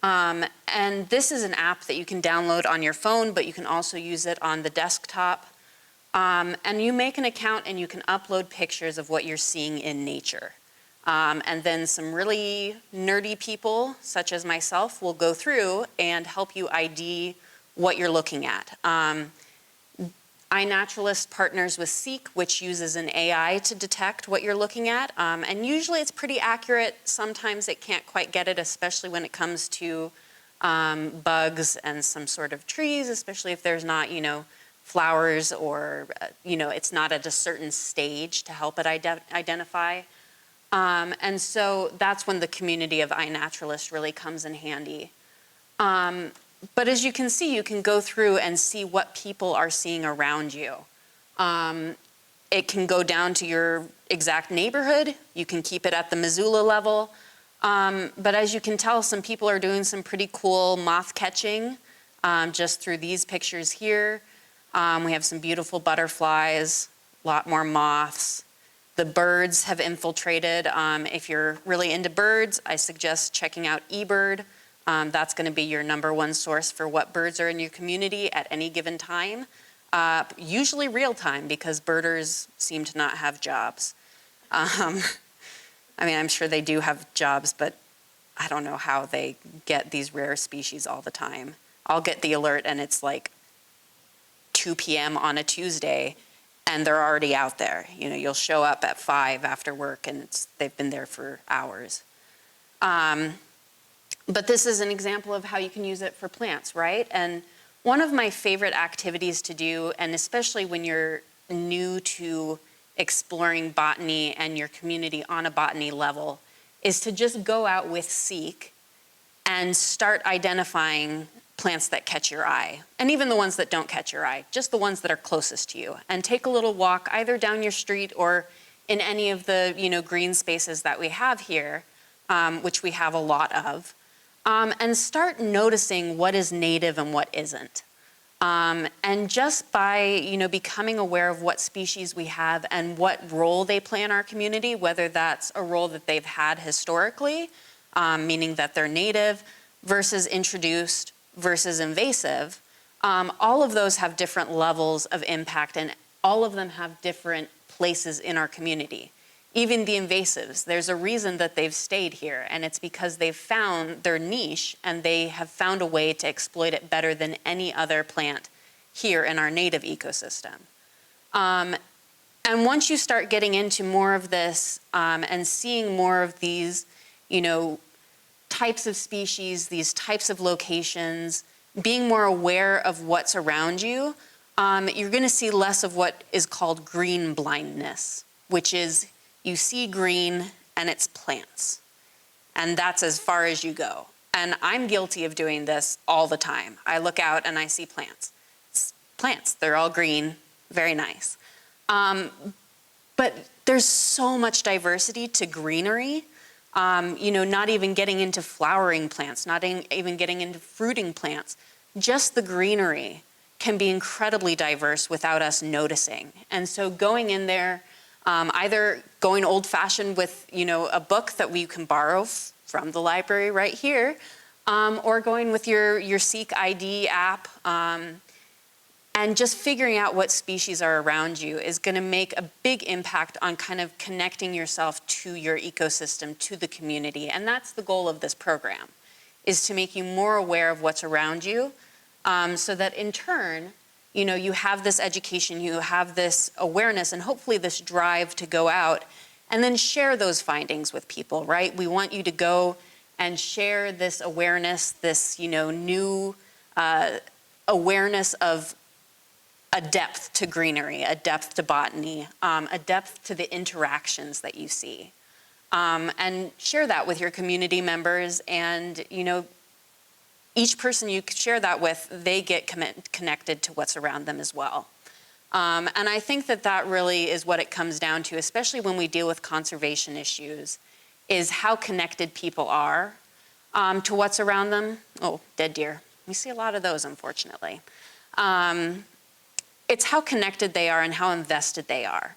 And this is an app that you can download on your phone, but you can also use it on the desktop. And you make an account and you can upload pictures of what you're seeing in nature. And then some really nerdy people, such as myself, will go through and help you ID what you're looking at. iNaturalist partners with Seek, which uses an AI to detect what you're looking at. And usually it's pretty accurate. Sometimes it can't quite get it, especially when it comes to bugs and some sort of trees, especially if there's not, flowers or, it's not at a certain stage to help it identify. And so that's when the community of iNaturalist really comes in handy. But as you can see, you can go through and see what people are seeing around you. It can go down to your exact neighborhood. You can keep it at the Missoula level. But as you can tell, some people are doing some pretty cool moth catching just through these pictures here. We have some beautiful butterflies, a lot more moths. The birds have infiltrated. If you're really into birds, I suggest checking out eBird. That's going to be your #1 source for what birds are in your community at any given time. Usually real time, because birders seem to not have jobs. I'm sure they do have jobs, but I don't know how they get these rare species all the time. I'll get the alert and it's like 2 p.m. on a Tuesday, and they're already out there. You'll show up at 5 after work, and they've been there for hours. But this is an example of how you can use it for plants, right? And one of my favorite activities to do, and especially when you're new to exploring botany and your community on a botany level, is to just go out with Seek and start identifying plants that catch your eye, and even the ones that don't catch your eye, just the ones that are closest to you, and take a little walk either down your street or in any of the green spaces that we have here, which we have a lot of, and start noticing what is native and what isn't. And just by becoming aware of what species we have and what role they play in our community, whether that's a role that they've had historically, meaning that they're native, versus introduced, versus invasive, all of those have different levels of impact, and all of them have different places in our community. Even the invasives, there's a reason that they've stayed here, and it's because they've found their niche and they have found a way to exploit it better than any other plant here in our native ecosystem. And once you start getting into more of this and seeing more of these, types of species, these types of locations, being more aware of what's around you, you're going to see less of what is called green blindness, which is you see green and it's plants. And that's as far as you go. And I'm guilty of doing this all the time. I look out and I see plants. It's plants, they're all green, very nice. But there's so much diversity to greenery, not even getting into flowering plants, not even getting into fruiting plants. Just the greenery can be incredibly diverse without us noticing. And so going in there, either going old-fashioned with, a book that we can borrow from the library right here, or going with your Seek ID app, and just figuring out what species are around you is going to make a big impact on kind of connecting yourself to your ecosystem, to the community. And that's the goal of this program, is to make you more aware of what's around you, so that in turn, you have this education, you have this awareness, and hopefully this drive to go out and then share those findings with people, right? We want you to go and share this awareness, this, new awareness of a depth to greenery, a depth to botany, a depth to the interactions that you see. And share that with your community members, and, each person you share that with, they get connected to what's around them as well. And I think that really is what it comes down to, especially when we deal with conservation issues, is how connected people are to what's around them. Oh, dead deer. We see a lot of those, unfortunately. It's how connected they are and how invested they are.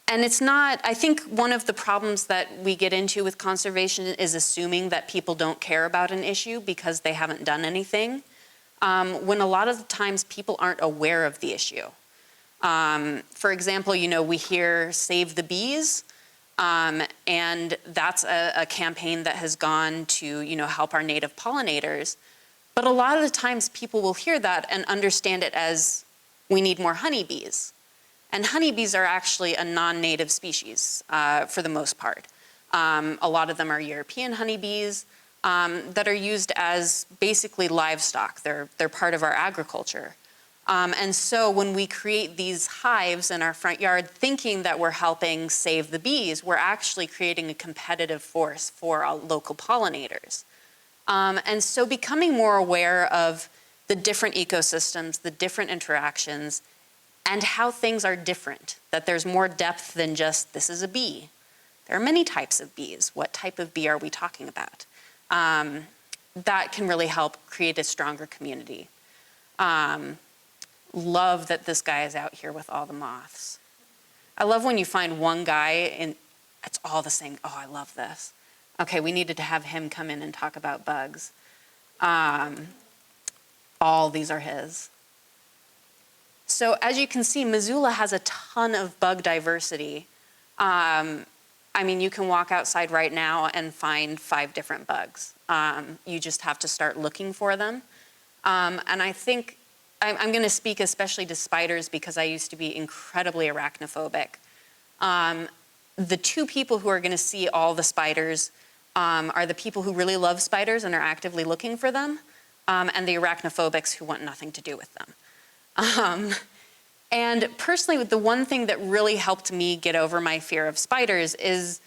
And it's not, I think one of the problems that we get into with conservation is assuming that people don't care about an issue because they haven't done anything, when a lot of the times people aren't aware of the issue. For example, we hear Save the Bees, and that's a campaign that has gone to, help our native pollinators. But a lot of the times people will hear that and understand it as, we need more honeybees. And honeybees are actually a non-native species for the most part. A lot of them are European honeybees that are used as basically livestock. They're part of our agriculture. And so when we create these hives in our front yard thinking that we're helping save the bees, we're actually creating a competitive force for our local pollinators. And so becoming more aware of the different ecosystems, the different interactions, and how things are different, that there's more depth than just, this is a bee. There are many types of bees. What type of bee are we talking about? That can really help create a stronger community. Love that this guy is out here with all the moths. I love when you find one guy and it's all the same. Oh, I love this. Okay, we needed to have him come in and talk about bugs. All these are his. So as you can see, Missoula has a ton of bug diversity. You can walk outside right now and find 5 different bugs. You just have to start looking for them. And I think I'm going to speak especially to spiders because I used to be incredibly arachnophobic. The 2 people who are going to see all the spiders are the people who really love spiders and are actively looking for them, and the arachnophobics who want nothing to do with them. And personally, the one thing that really helped me get over my fear of spiders is,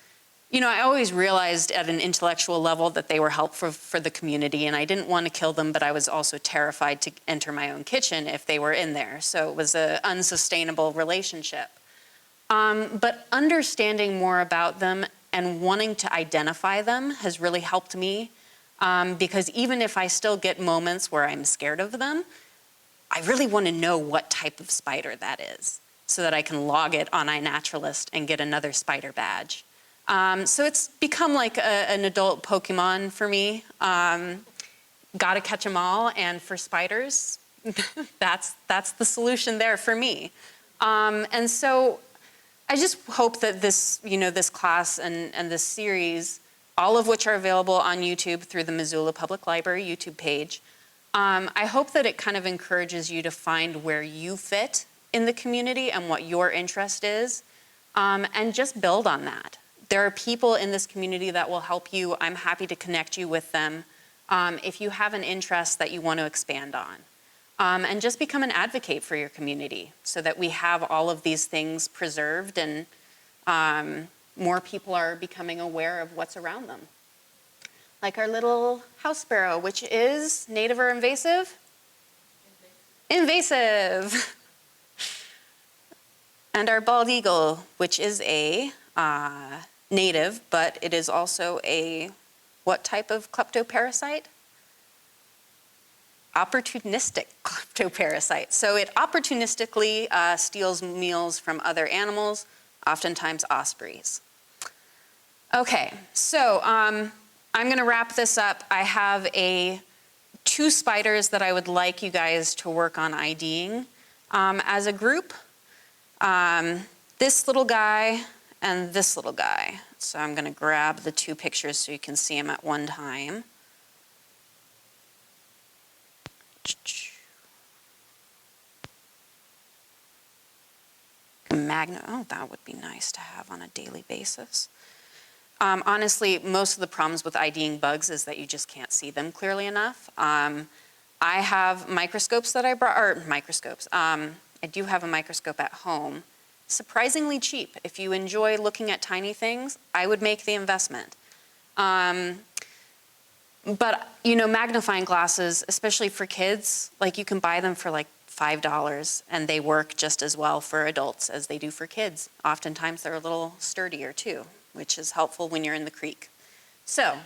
I always realized at an intellectual level that they were helpful for the community, and I didn't want to kill them, but I was also terrified to enter my own kitchen if they were in there. So it was an unsustainable relationship. But understanding more about them and wanting to identify them has really helped me, because even if I still get moments where I'm scared of them, I really want to know what type of spider that is so that I can log it on iNaturalist and get another spider badge. So it's become like an adult Pokemon for me. Gotta catch them all, and for spiders, that's the solution there for me. And so I just hope that this, this class and this series, all of which are available on YouTube through the Missoula Public Library YouTube page, I hope that it kind of encourages you to find where you fit in the community and what your interest is, and just build on that. There are people in this community that will help you. I'm happy to connect you with them if you have an interest that you want to expand on. And just become an advocate for your community so that we have all of these things preserved and more people are becoming aware of what's around them. Like our little house sparrow, which is native or invasive? Invasive. And our bald eagle, which is a native, but it is also a what type of kleptoparasite? Opportunistic kleptoparasite. So it opportunistically steals meals from other animals, oftentimes ospreys. Okay, so I'm going to wrap this up. I have two spiders that I would like you guys to work on IDing as a group. This little guy and this little guy. So I'm going to grab the two pictures so you can see them at one time. Oh, that would be nice to have on a daily basis. Honestly, most of the problems with IDing bugs is that you just can't see them clearly enough. I have microscopes that I brought, or microscopes. I do have a microscope at home. Surprisingly cheap. If you enjoy looking at tiny things, I would make the investment. But, magnifying glasses, especially for kids, like you can buy them for like $5 and they work just as well for adults as they do for kids. Oftentimes they're a little sturdier too, which is helpful when you're in the creek. So,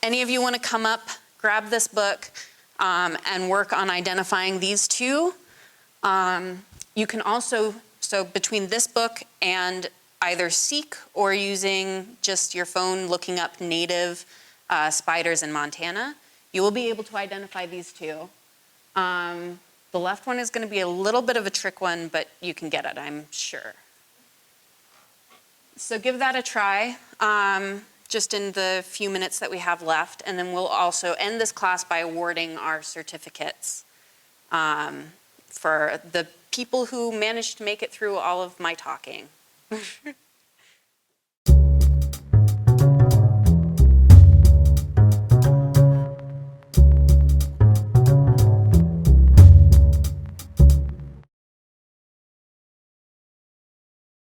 any of you want to come up, grab this book, and work on identifying these two? You can also, so between this book and either Seek or using just your phone looking up native spiders in Montana, you will be able to identify these two. The left one is going to be a little bit of a trick one, but you can get it, I'm sure. So give that a try, just in the few minutes that we have left, and then we'll also end this class by awarding our certificates for the people who managed to make it through all of my talking.